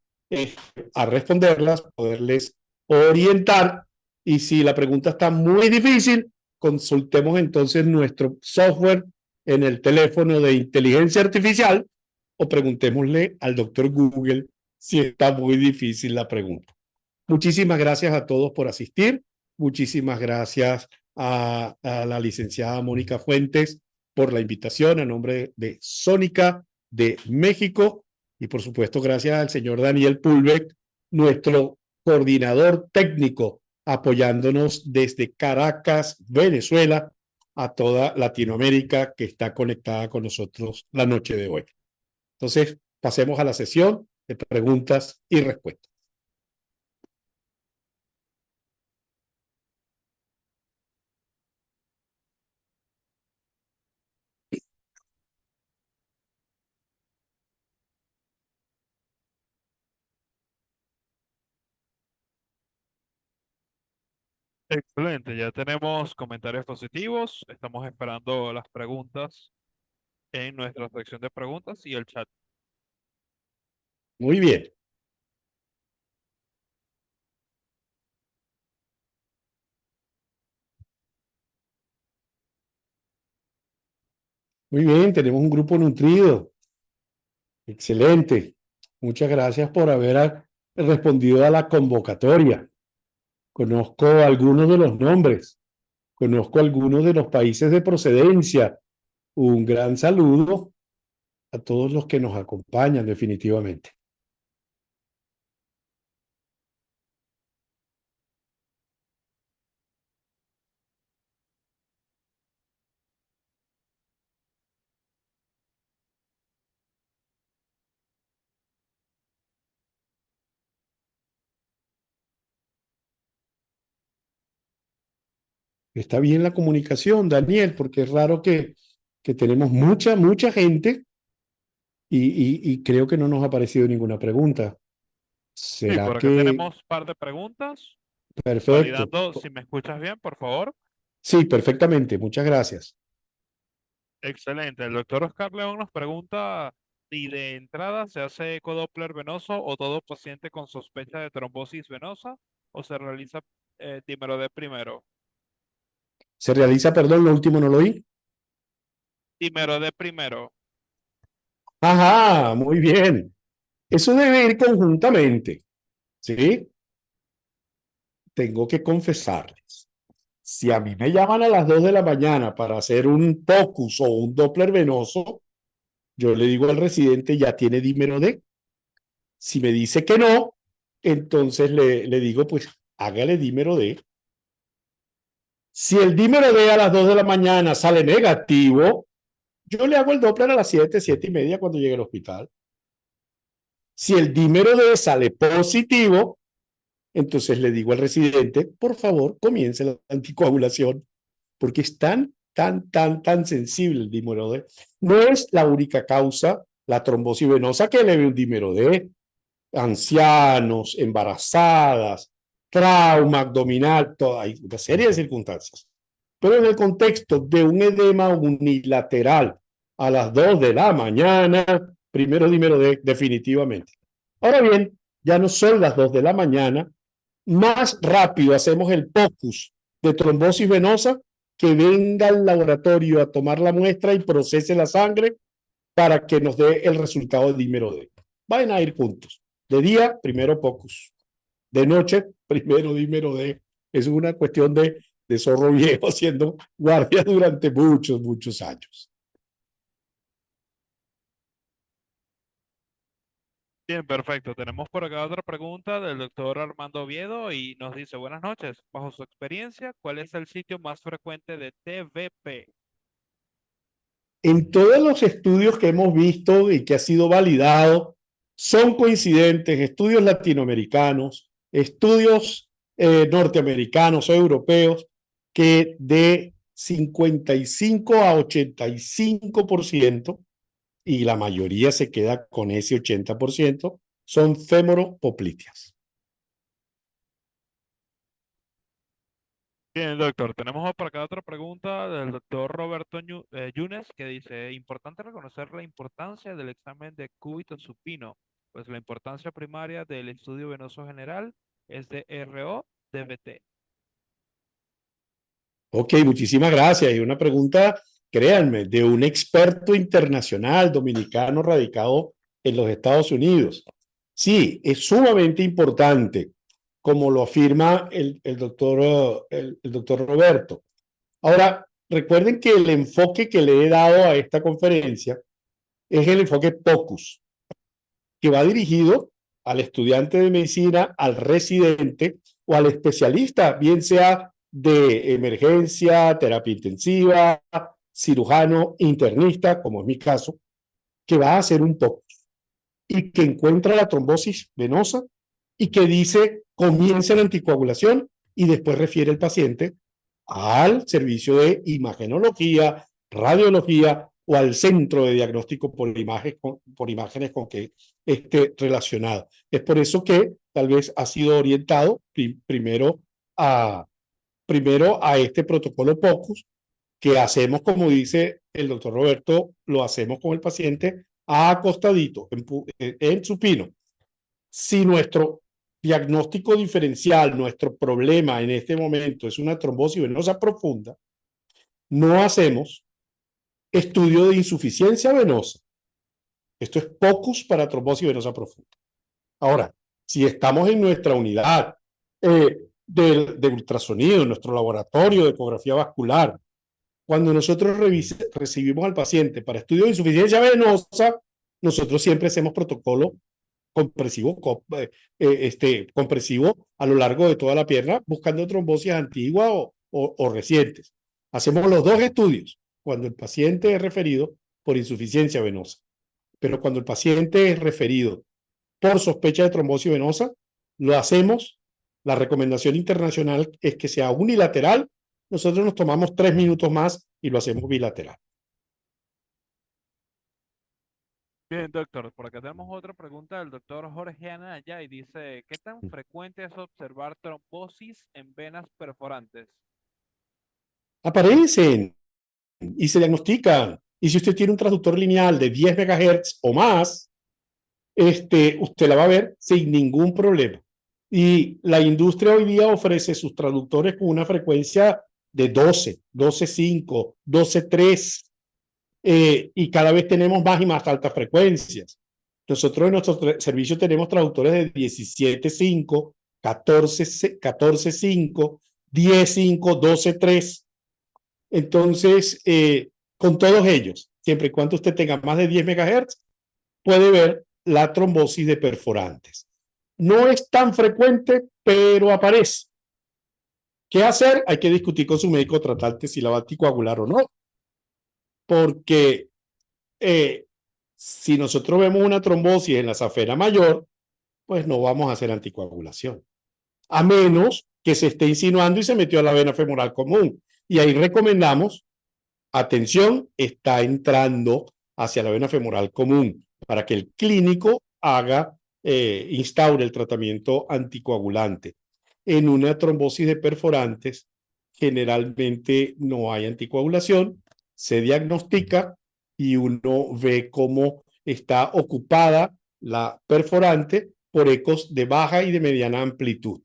a responderlas, poderles orientar y si la pregunta está muy difícil, consultemos entonces nuestro software en el teléfono de inteligencia artificial o preguntémosle al doctor Google si está muy difícil la pregunta. Muchísimas gracias a todos por asistir. Muchísimas gracias a la licenciada Mónica Fuentes por la invitación a nombre de Sónica de México y por supuesto gracias al señor Daniel Pulbeck, nuestro coordinador técnico, apoyándonos desde Caracas, Venezuela, a toda Latinoamérica que está conectada con nosotros la noche de hoy. Entonces, pasemos a la sesión de preguntas y respuestas. Excelente, ya tenemos comentarios positivos. Estamos esperando las preguntas en nuestra sección de preguntas y el chat. Muy bien. Muy bien, tenemos un grupo nutrido. Excelente. Muchas gracias por haber respondido a la convocatoria. Conozco algunos de los nombres, conozco algunos de los países de procedencia. Un gran saludo a todos los que nos acompañan definitivamente. Está bien la comunicación, Daniel, porque es raro que tenemos mucha gente y creo que no nos ha aparecido ninguna pregunta. Sí, ¿Será por acá que... tenemos un par de preguntas. Perfecto. Validando si me escuchas bien, por favor. Sí, perfectamente. Muchas gracias. Excelente. El doctor Oscar León nos pregunta si de entrada se hace eco Doppler venoso o todo paciente con sospecha de trombosis venosa o se realiza dímero D primero. Se realiza, perdón, lo último no lo oí. Dímero D primero. Ajá, muy bien. Eso debe ir conjuntamente, ¿sí? Tengo que confesarles. Si a mí me llaman a las 2 de la mañana para hacer un POCUS o un Doppler venoso, yo le digo al residente, ya tiene dímero D. Si me dice que no, entonces le digo, pues hágale dímero D. Si el dímero D a las 2 de la mañana sale negativo, yo le hago el Doppler a las 7:30 cuando llegue al hospital. Si el dímero D sale positivo, entonces le digo al residente, por favor, comience la anticoagulación, porque es tan sensible el dímero D. No es la única causa, la trombosis venosa, que eleve un dímero D. Ancianos, embarazadas, trauma abdominal, hay una serie de circunstancias. Pero en el contexto de un edema unilateral a las 2 de la mañana, primero dímero D, definitivamente. Ahora bien, ya no son las 2 de la mañana, más rápido hacemos el POCUS de trombosis venosa, que venga al laboratorio a tomar la muestra y procese la sangre para que nos dé el resultado de dímero D. Van a ir juntos. De día, primero POCUS. De noche, primero dímero D. Es una cuestión de zorro viejo haciendo guardia durante muchos años. Bien, perfecto. Tenemos por acá otra pregunta del doctor Armando Oviedo y nos dice, buenas noches. Bajo su experiencia, ¿cuál es el sitio más frecuente de TVP? En todos los estudios que hemos visto y que ha sido validado, son coincidentes estudios latinoamericanos, estudios norteamericanos o europeos, que de 55 a 85%, y la mayoría se queda con ese 80%, son femoropopliteas. Bien, doctor. Tenemos por acá otra pregunta del doctor Roberto Yunes que dice, importante reconocer la importancia del examen de cúbito supino, pues la importancia primaria del estudio venoso general es de RO-DVT. Ok, muchísimas gracias. Y una pregunta, créanme, de un experto internacional dominicano radicado en los Estados Unidos. Sí, es sumamente importante, como lo afirma el doctor Roberto. Ahora, recuerden que el enfoque que le he dado a esta conferencia es el enfoque POCUS, que va dirigido al estudiante de medicina, al residente o al especialista, bien sea de emergencia, terapia intensiva, cirujano, internista, como es mi caso, que va a hacer un POCUS y que encuentra la trombosis venosa y que dice comienza la anticoagulación y después refiere el paciente al servicio de imagenología, radiología o al centro de diagnóstico por imágenes con que esté relacionado. Es por eso que tal vez ha sido orientado primero a este protocolo POCUS, que hacemos, como dice el doctor Roberto, lo hacemos con el paciente acostadito, en supino. Si nuestro diagnóstico diferencial, nuestro problema en este momento es una trombosis venosa profunda, no hacemos estudio de insuficiencia venosa. Esto es POCUS para trombosis venosa profunda. Ahora, si estamos en nuestra unidad de ultrasonido, en nuestro laboratorio de ecografía vascular, cuando nosotros recibimos al paciente para estudio de insuficiencia venosa, nosotros siempre hacemos protocolo compresivo, compresivo a lo largo de toda la pierna, buscando trombosis antiguas o recientes. Hacemos los dos estudios cuando el paciente es referido por insuficiencia venosa, pero cuando el paciente es referido por sospecha de trombosis venosa, lo hacemos. La recomendación internacional es que sea unilateral. Nosotros nos tomamos 3 minutos más y lo hacemos bilateral. Bien, doctor, por acá tenemos otra pregunta del doctor Jorge Anaya y dice, ¿qué tan frecuente es observar trombosis en venas perforantes? Aparecen y se diagnostican. Y si usted tiene un transductor lineal de 10 MHz o más, usted la va a ver sin ningún problema. Y la industria hoy día ofrece sus traductores con una frecuencia de 12, 12.5, 12.3, y cada vez tenemos más y más altas frecuencias. Nosotros en nuestro servicio tenemos traductores de 17.5, 14.5, 10.5, 12.3. Entonces, con todos ellos, siempre y cuando usted tenga más de 10 MHz, puede ver la trombosis de perforantes. No es tan frecuente, pero aparece. ¿Qué hacer? Hay que discutir con su médico tratante si la va a anticoagular o no. Porque si nosotros vemos una trombosis en la safena mayor, pues no vamos a hacer anticoagulación. A menos que se esté insinuando y se metió a la vena femoral común. Y ahí recomendamos, atención, está entrando hacia la vena femoral común para que el clínico instaure el tratamiento anticoagulante. En una trombosis de perforantes, generalmente no hay anticoagulación, se diagnostica y uno ve cómo está ocupada la perforante por ecos de baja y de mediana amplitud.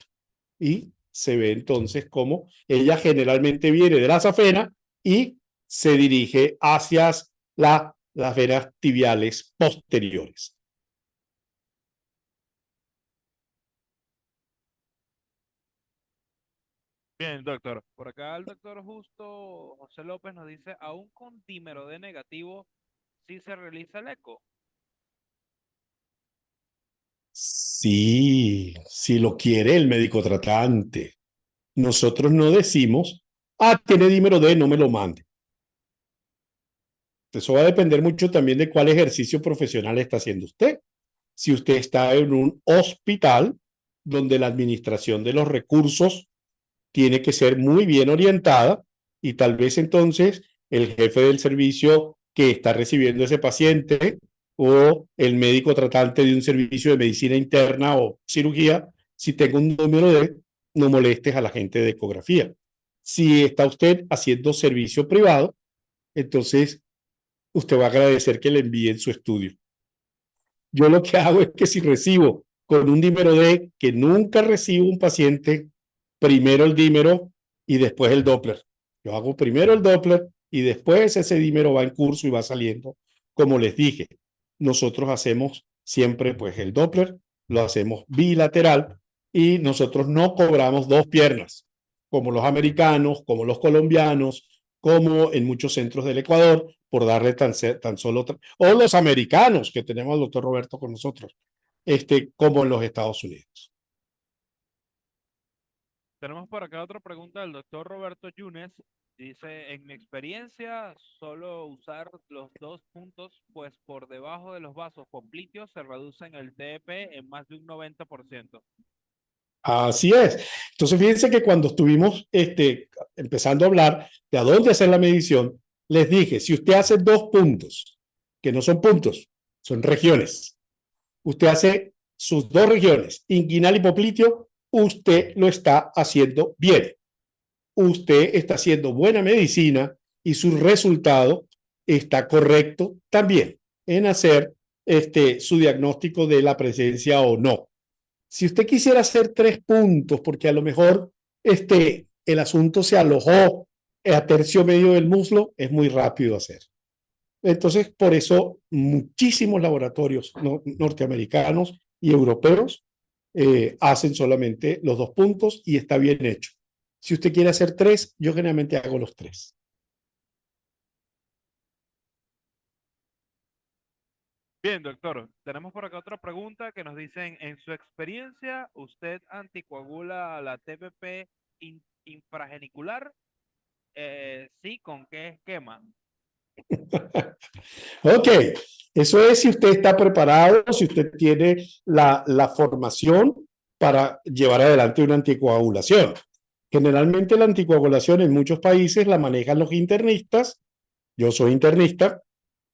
Y se ve entonces como ella generalmente viene de la safena y se dirige hacia las venas tibiales posteriores. Bien, doctor. Por acá el doctor Justo José López nos dice, aún con dímero D negativo, sí se realiza el eco. Sí, si lo quiere el médico tratante. Nosotros no decimos, tiene dímero D, no me lo mande. Eso va a depender mucho también de cuál ejercicio profesional está haciendo usted. Si usted está en un hospital donde la administración de los recursos tiene que ser muy bien orientada y tal vez entonces el jefe del servicio que está recibiendo ese paciente o el médico tratante de un servicio de medicina interna o cirugía, si tenga un número de, no molestes a la gente de ecografía. Si está usted haciendo servicio privado, entonces usted va a agradecer que le envíen su estudio. Yo lo que hago es que si recibo con un dímero D, que nunca recibo un paciente, primero el dímero y después el Doppler. Yo hago primero el Doppler y después ese dímero va en curso y va saliendo. Como les dije, nosotros hacemos siempre pues el Doppler, lo hacemos bilateral y nosotros no cobramos dos piernas, como los americanos, como los colombianos, como en muchos centros del Ecuador, por darle tan solo, o los americanos, que tenemos al doctor Roberto con nosotros, como en los Estados Unidos. Tenemos por acá otra pregunta del doctor Roberto Yunes. Dice, en mi experiencia, solo usar los dos puntos, pues por debajo de los vasos popliteos se reducen el TEP en más de un 90%. Así es. Entonces, fíjense que cuando estuvimos empezando a hablar de a dónde hacer la medición, les dije, si usted hace dos puntos, que no son puntos, son regiones, usted hace sus dos regiones, inguinal y popliteo, usted lo está haciendo bien. Usted está haciendo buena medicina y su resultado está correcto también en hacer su diagnóstico de la presencia o no. Si usted quisiera hacer 3 puntos, porque a lo mejor el asunto se alojó a tercio medio del muslo, es muy rápido hacer. Entonces, por eso muchísimos laboratorios norteamericanos y europeos hacen solamente los 2 puntos y está bien hecho. Si usted quiere hacer 3, yo generalmente hago los 3. Bien, doctor. Tenemos por acá otra pregunta que nos dicen, en su experiencia, ¿usted anticoagula la TPP infragenicular? Sí, ¿con qué esquema? Ok, eso es si usted está preparado, si usted tiene la formación para llevar adelante una anticoagulación. Generalmente la anticoagulación en muchos países la manejan los internistas, yo soy internista,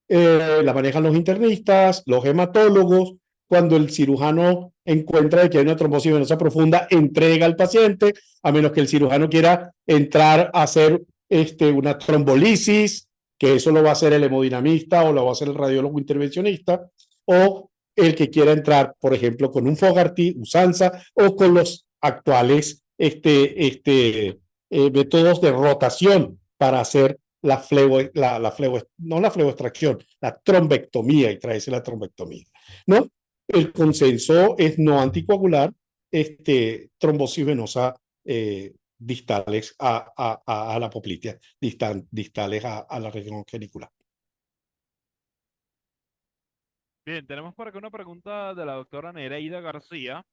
la manejan los internistas, los hematólogos, cuando el cirujano encuentra que hay una trombosis venosa profunda, entrega al paciente, a menos que el cirujano quiera entrar a hacer una trombolisis, que eso lo va a hacer el hemodinamista o lo va a hacer el radiólogo intervencionista, o el que quiera entrar, por ejemplo, con un Fogarty, USANSA, o con los actuales métodos de rotación para hacer no la fleboextracción, la trombectomía y traerse la trombectomía. ¿No? El consenso es no anticoagular trombosis venosa distales a la poplitea, distales a la región genicular. Bien, tenemos por acá una pregunta de la doctora Nereida García.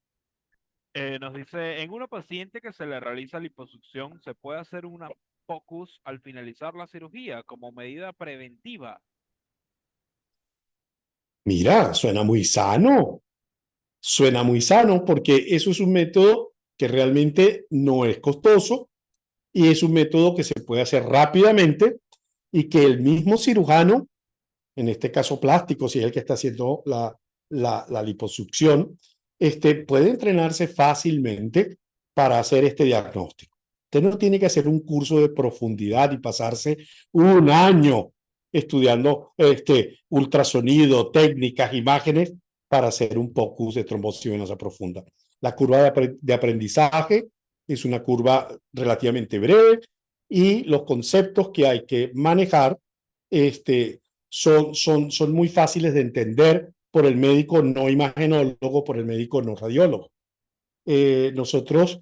Nos dice, en una paciente que se le realiza liposucción, ¿se puede hacer una POCUS al finalizar la cirugía como medida preventiva? Mira, suena muy sano porque eso es un método que realmente no es costoso y es un método que se puede hacer rápidamente y que el mismo cirujano, en este caso plástico, si es el que está haciendo la liposucción, puede entrenarse fácilmente para hacer este diagnóstico. Usted no tiene que hacer un curso de profundidad y pasarse un año estudiando ultrasonido, técnicas, imágenes para hacer un POCUS de trombosis venosa profunda. La curva de aprendizaje es una curva relativamente breve y los conceptos que hay que manejar son muy fáciles de entender por el médico no imagenólogo, por el médico no radiólogo. Nosotros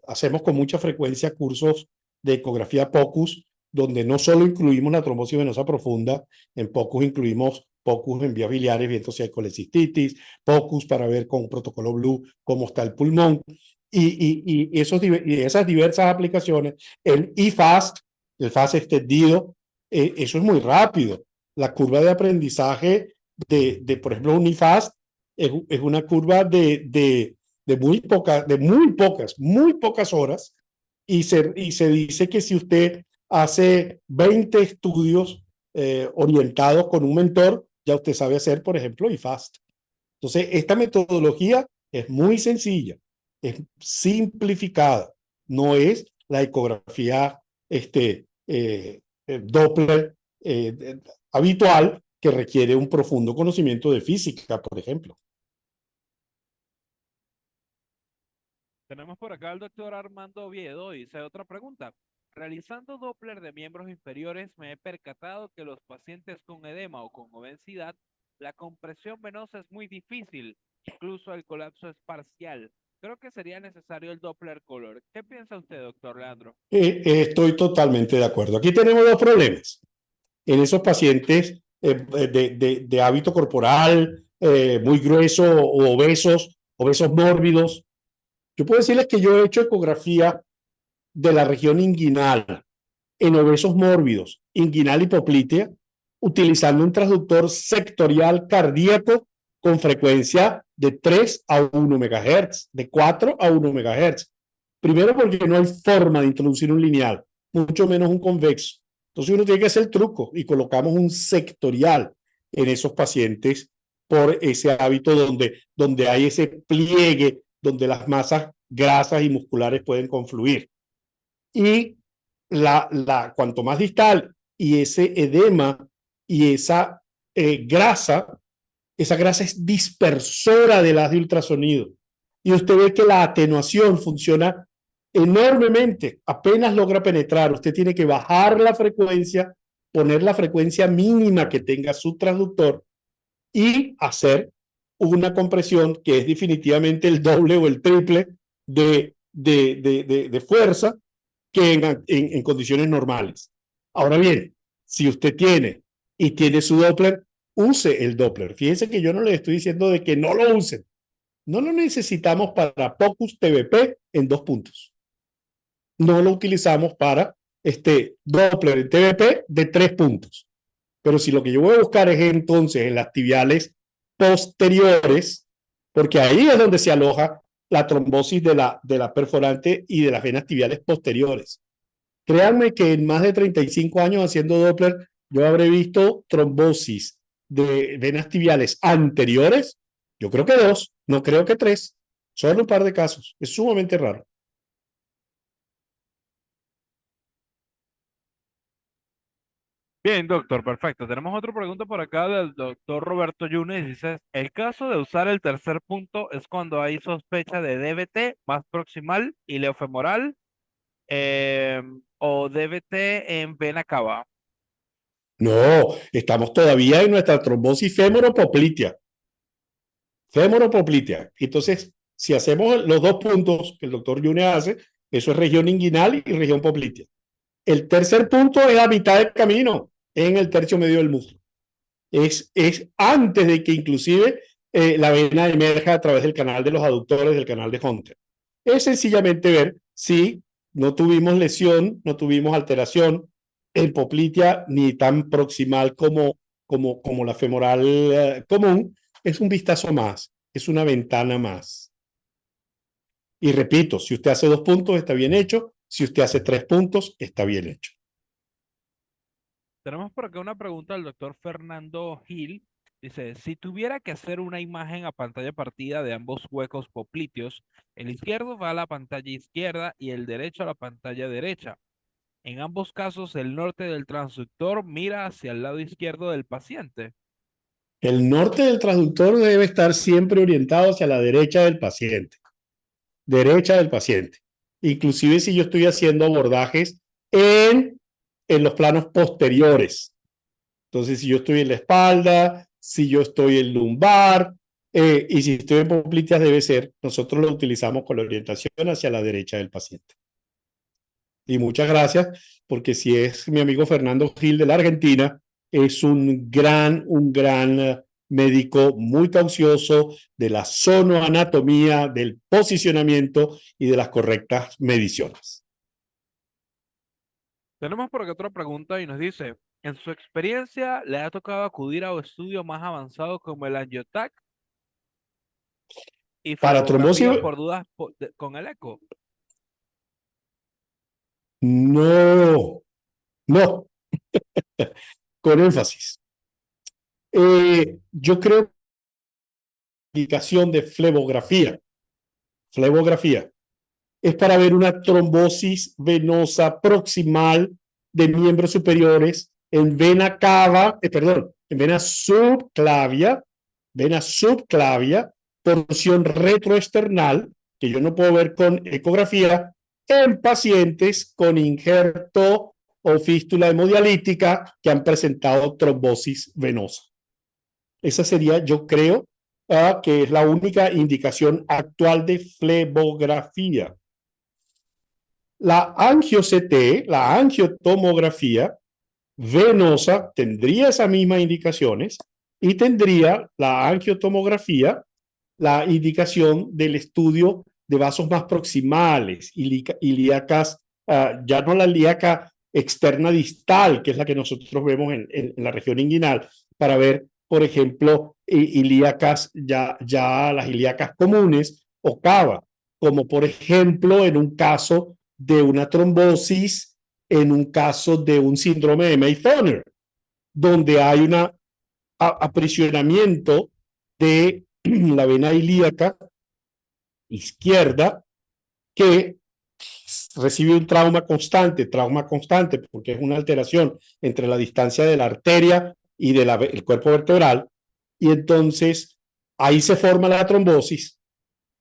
hacemos con mucha frecuencia cursos de ecografía POCUS, donde no solo incluimos la trombosis venosa profunda, en POCUS incluimos POCUS en vías biliares, viendo si hay colecistitis, POCUS para ver con protocolo Blue cómo está el pulmón, y esas diversas aplicaciones, el eFAST, el FAST extendido, eso es muy rápido. La curva de aprendizaje por ejemplo, un eFAST es una curva de muy pocas horas, y se dice que si usted hace 20 estudios orientados con un mentor, ya usted sabe hacer, por ejemplo, eFAST. Entonces, esta metodología es muy sencilla, es simplificada, no es la ecografía Doppler habitual, que requiere un profundo conocimiento de física, por ejemplo. Tenemos por acá al doctor Armando Oviedo, dice otra pregunta. Realizando Doppler de miembros inferiores, me he percatado que los pacientes con edema o con obesidad, la compresión venosa es muy difícil, incluso el colapso es parcial. Creo que sería necesario el Doppler Color. ¿Qué piensa usted, doctor Leandro? Estoy totalmente de acuerdo. Aquí tenemos dos problemas. En esos pacientes de hábito corporal muy grueso o obesos mórbidos, yo puedo decirles que yo he hecho ecografía de la región inguinal en obesos mórbidos, inguinal hipoplitea, utilizando un transductor sectorial cardíaco con frecuencia de 3 a 1 MHz, de 4 a 1 MHz. Primero porque no hay forma de introducir un lineal, mucho menos un convexo. Entonces uno tiene que hacer el truco y colocamos un sectorial en esos pacientes por ese hábito donde hay ese pliegue, donde las masas grasas y musculares pueden confluir. Y cuanto más distal y ese edema y esa grasa es dispersora del haz de ultrasonido. Y usted ve que la atenuación funciona enormemente, apenas logra penetrar. Usted tiene que bajar la frecuencia, poner la frecuencia mínima que tenga su transductor y hacer una compresión que es definitivamente el doble o el triple de fuerza que en condiciones normales. Ahora bien, si usted tiene su Doppler, use el Doppler. Fíjense que yo no le estoy diciendo de que no lo usen. No lo necesitamos para POCUS TBP en 2 puntos. No lo utilizamos para Doppler en TBP de 3 puntos. Pero si lo que yo voy a buscar es entonces en las tibiales posteriores, porque ahí es donde se aloja la trombosis de la perforante y de las venas tibiales posteriores. Créanme que en más de 35 años haciendo Doppler, yo habré visto trombosis de venas tibiales anteriores, yo creo que 2, no creo que 3, solo un par de casos, es sumamente raro. Bien, doctor, perfecto. Tenemos otra pregunta por acá del doctor Roberto Yunes. Dice, el caso de usar el tercer punto es cuando hay sospecha de DVT más proximal y leofemoral o DVT en vena cava. No, estamos todavía en nuestra trombosis femoropoplitea. Femoropoplitea. Entonces, si hacemos los 2 puntos que el doctor Yunes hace, eso es región inguinal y región poplitea. El tercer punto es a mitad del camino, en el tercio medio del muslo. Es antes de que inclusive la vena emerja a través del canal de los aductores, del canal de Hunter. Es sencillamente ver si no tuvimos lesión, no tuvimos alteración en poplitea ni tan proximal como la femoral común. Es un vistazo más, es una ventana más. Y repito, si usted hace 2 puntos, está bien hecho. Si usted hace 3 puntos, está bien hecho. Tenemos por acá una pregunta del doctor Fernando Gil. Dice, si tuviera que hacer una imagen a pantalla partida de ambos huecos popliteos, el izquierdo va a la pantalla izquierda y el derecho a la pantalla derecha. En ambos casos, el norte del transductor mira hacia el lado izquierdo del paciente. El norte del transductor debe estar siempre orientado hacia la derecha del paciente. derecha del paciente. Inclusive si yo estoy haciendo abordajes en los planos posteriores. Entonces, si yo estoy en la espalda, si yo estoy en lumbar, y si estoy en popliteas debe ser, nosotros lo utilizamos con la orientación hacia la derecha del paciente. Y muchas gracias, porque si es mi amigo Fernando Gil de la Argentina, es un gran médico muy caucioso de la zonoanatomía, del posicionamiento y de las correctas mediciones. Tenemos por acá otra pregunta y nos dice, ¿en su experiencia le ha tocado acudir a un estudio más avanzado como el angiotac y Para trombosis, flebografía por dudas con el eco? no, no, con énfasis. Yo creo que la indicación de flebografía es para ver una trombosis venosa proximal de miembros superiores en vena cava, en vena subclavia, porción retroesternal, que yo no puedo ver con ecografía, en pacientes con injerto o fístula hemodialítica que han presentado trombosis venosa. Esa sería, yo creo, que es la única indicación actual de flebografía. La angio-CT, la angiotomografía venosa, tendría esas mismas indicaciones y tendría la angiotomografía la indicación del estudio de vasos más proximales, ilíacas, ya no la ilíaca externa distal, que es la que nosotros vemos en la región inguinal, para ver, por ejemplo, ilíacas, ya las ilíacas comunes o cava, como por ejemplo en un caso de una trombosis, en un caso de un síndrome de May-Thorner, donde hay un aprisionamiento de la vena ilíaca izquierda que recibe un trauma constante, porque es una alteración entre la distancia de la arteria y del cuerpo vertebral, y entonces ahí se forma la trombosis.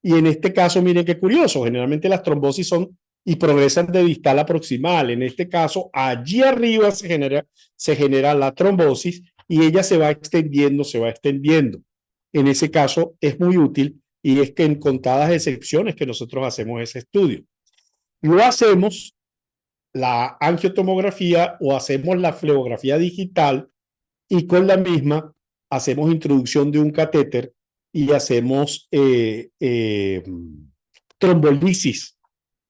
Y en este caso, miren qué curioso, generalmente las trombosis son y progresan de distal a proximal. En este caso, allí arriba se genera la trombosis y ella se va extendiendo, En ese caso es muy útil y es que en contadas excepciones que nosotros hacemos ese estudio. Lo hacemos la angiotomografía o hacemos la flebografía digital y con la misma hacemos introducción de un catéter y hacemos trombolisis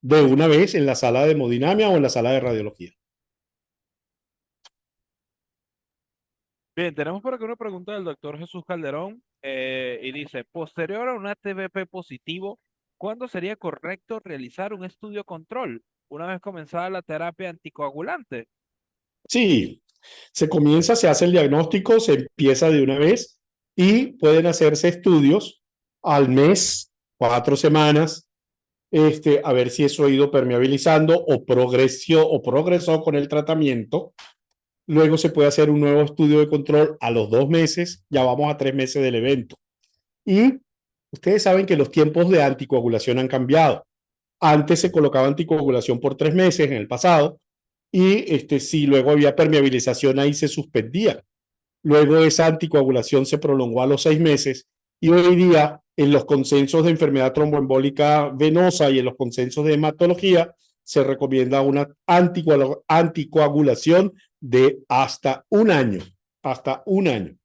de una vez en la sala de hemodinamia o en la sala de radiología. Bien, tenemos por acá una pregunta del doctor Jesús Calderón y dice, posterior a un ATBP positivo, ¿cuándo sería correcto realizar un estudio control una vez comenzada la terapia anticoagulante? Sí, se hace el diagnóstico, se empieza de una vez y pueden hacerse estudios al mes, 4 semanas, a ver si eso ha ido permeabilizando o progresó con el tratamiento. Luego se puede hacer un nuevo estudio de control a los 2 meses, ya vamos a 3 meses del evento. Y ustedes saben que los tiempos de anticoagulación han cambiado. Antes se colocaba anticoagulación por 3 meses en el pasado y si luego había permeabilización ahí se suspendía. Luego esa anticoagulación se prolongó a los 6 meses y hoy día en los consensos de enfermedad tromboembólica venosa y en los consensos de hematología se recomienda una anticoagulación de hasta un año. Hasta un año.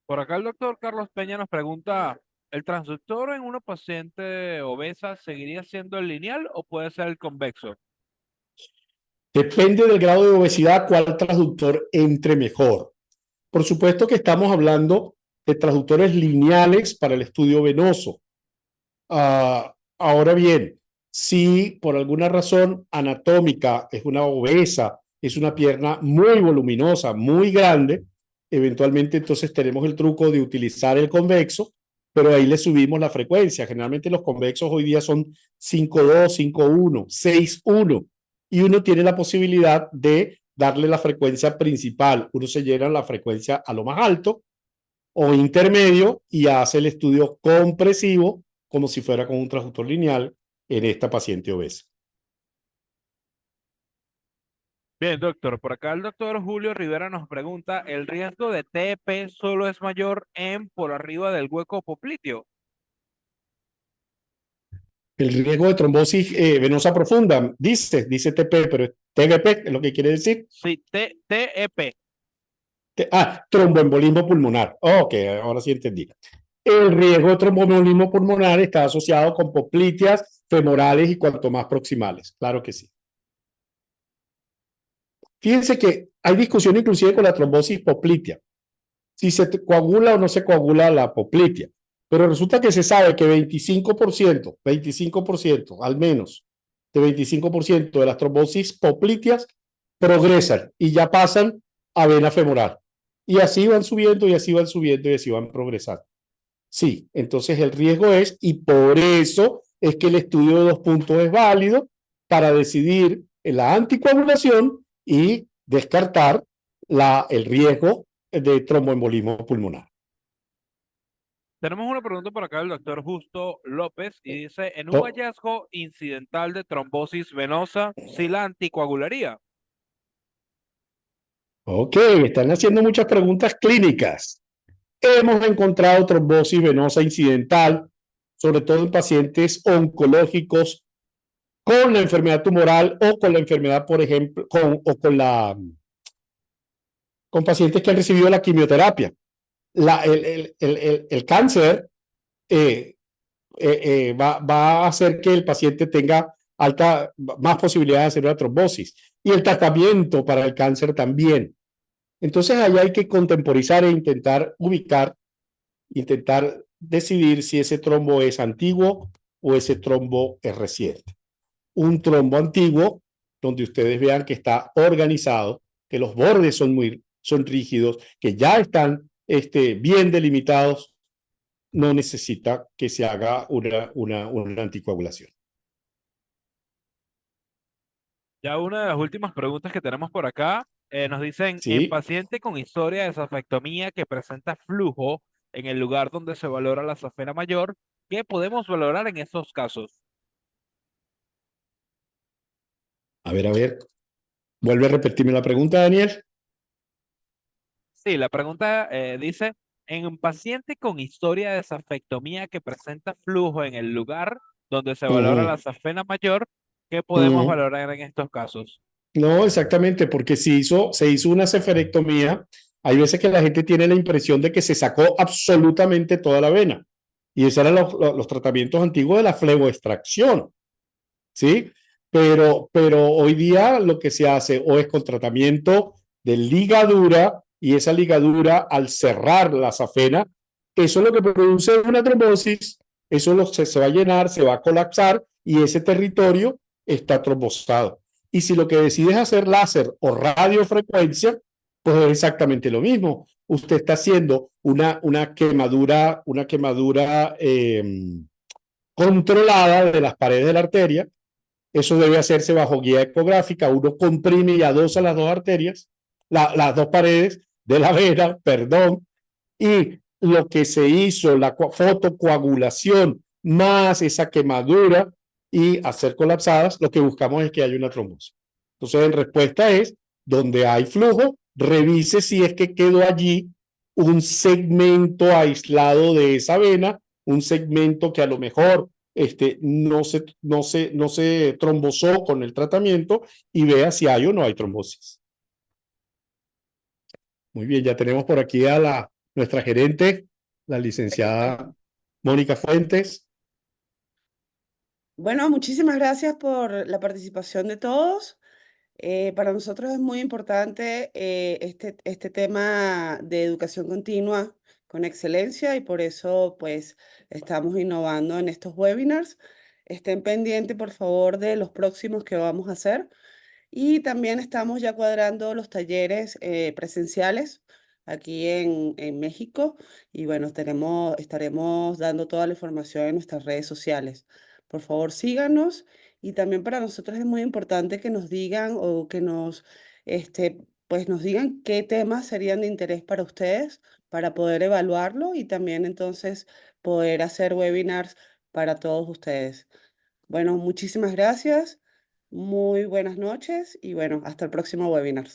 Por acá el doctor Carlos Peña nos pregunta, ¿el transductor en una paciente obesa seguiría siendo el lineal o puede ser el convexo? Depende del grado de obesidad, cuál transductor entre mejor. Por supuesto que estamos hablando de transductores lineales para el estudio venoso. Ahora bien, si por alguna razón anatómica es una obesa, es una pierna muy voluminosa, muy grande, eventualmente entonces tenemos el truco de utilizar el convexo, pero ahí le subimos la frecuencia. Generalmente los convexos hoy día son 5.2, 5.1, 6.1 y uno tiene la posibilidad de darle la frecuencia principal. Uno se llena la frecuencia a lo más alto o intermedio y hace el estudio compresivo como si fuera con un transductor lineal en esta paciente obesa. Bien, doctor, por acá el doctor Julio Rivera nos pregunta, ¿el riesgo de TEP solo es mayor en por arriba del hueco popliteo? El riesgo de trombosis venosa profunda, dice TP, pero es TGP, es lo que quiere decir. Sí, TEP. Tromboembolismo pulmonar. Ok, ahora sí entendí. El riesgo de tromboembolismo pulmonar está asociado con popliteas femorales y cuanto más proximales. Claro que sí. Fíjense que hay discusión inclusive con la trombosis poplitea, si se coagula o no se coagula la poplitea. Pero resulta que se sabe que 25% al menos, de 25% de las trombosis popliteas progresan y ya pasan a vena femoral. Y así van subiendo y así van subiendo y así van progresando. Sí, entonces el riesgo es, y por eso es que el estudio de 2 puntos es válido para decidir la anticoagulación y descartar el riesgo de tromboembolismo pulmonar. Tenemos una pregunta por acá del doctor Justo López y dice, en un Oh, hallazgo incidental de trombosis venosa, ¿sí la anticoagularía? ok, están haciendo muchas preguntas clínicas. Hemos encontrado trombosis venosa incidental, sobre todo en pacientes oncológicos con la enfermedad tumoral o con la enfermedad, por ejemplo, con pacientes que han recibido la quimioterapia. El cáncer va a hacer que el paciente tenga más posibilidades de hacer una trombosis. Y el tratamiento para el cáncer también. Entonces, ahí hay que contemporizar e intentar ubicar, intentar decidir si ese trombo es antiguo o ese trombo es reciente. Un trombo antiguo, donde ustedes vean que está organizado, que los bordes son rígidos, que ya están bien delimitados, no necesita que se haga una anticoagulación. Ya una de las últimas preguntas que tenemos por acá, nos dicen, en ¿Sí? paciente con historia de safectomía que presenta flujo en el lugar donde se valora la safena mayor, ¿qué podemos valorar en estos casos? A ver. Vuelve a repetirme la pregunta, Daniel. Sí, la pregunta dice, en un paciente con historia de safectomía que presenta flujo en el lugar donde se valora la Ujú, safena mayor, ¿qué podemos ujú. valorar en estos casos? No, exactamente, porque se hizo una ceferectomía. Hay veces que la gente tiene la impresión de que se sacó absolutamente toda la vena. Y esos eran los tratamientos antiguos de la fleboextracción, ¿sí? Pero hoy día lo que se hace o es con tratamiento de ligadura, y esa ligadura al cerrar la safena, eso es lo que produce una trombosis, se va a llenar, se va a colapsar y ese territorio está trombosado. Y si lo que decides es hacer láser o radiofrecuencia, pues es exactamente lo mismo. Usted está haciendo una quemadura controlada de las paredes de la arteria. Eso debe hacerse bajo guía ecográfica. Uno comprime y adosa las dos arterias, las dos paredes de la vena, perdón, y lo que se hizo, la fotocoagulación más esa quemadura y hacer colapsadas, lo que buscamos es que haya una trombosis. Entonces, en respuesta es, donde hay flujo, revise si es que quedó allí un segmento aislado de esa vena, un segmento que a lo mejor no se trombosó con el tratamiento y vea si hay o no hay trombosis. Muy bien, ya tenemos por aquí a nuestra gerente, la licenciada Mónica Fuentes. Bueno, muchísimas gracias por la participación de todos. Para nosotros es muy importante este tema de educación continua con excelencia y por eso pues estamos innovando en estos webinars. Estén pendientes, por favor, de los próximos que vamos a hacer. Y también estamos ya cuadrando los talleres presenciales aquí en México. Y bueno, estaremos dando toda la información en nuestras redes sociales. Por favor, síganos. Y también para nosotros es muy importante que nos digan o que nos este, pues nos digan qué temas serían de interés para ustedes para poder evaluarlo y también entonces poder hacer webinars para todos ustedes. Bueno, muchísimas gracias, muy buenas noches y bueno, hasta el próximo webinar.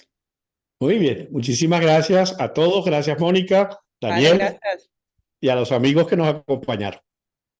Muy bien, muchísimas gracias a todos. Gracias, Mónica, Vale, Daniel gracias. y a los amigos que nos acompañaron.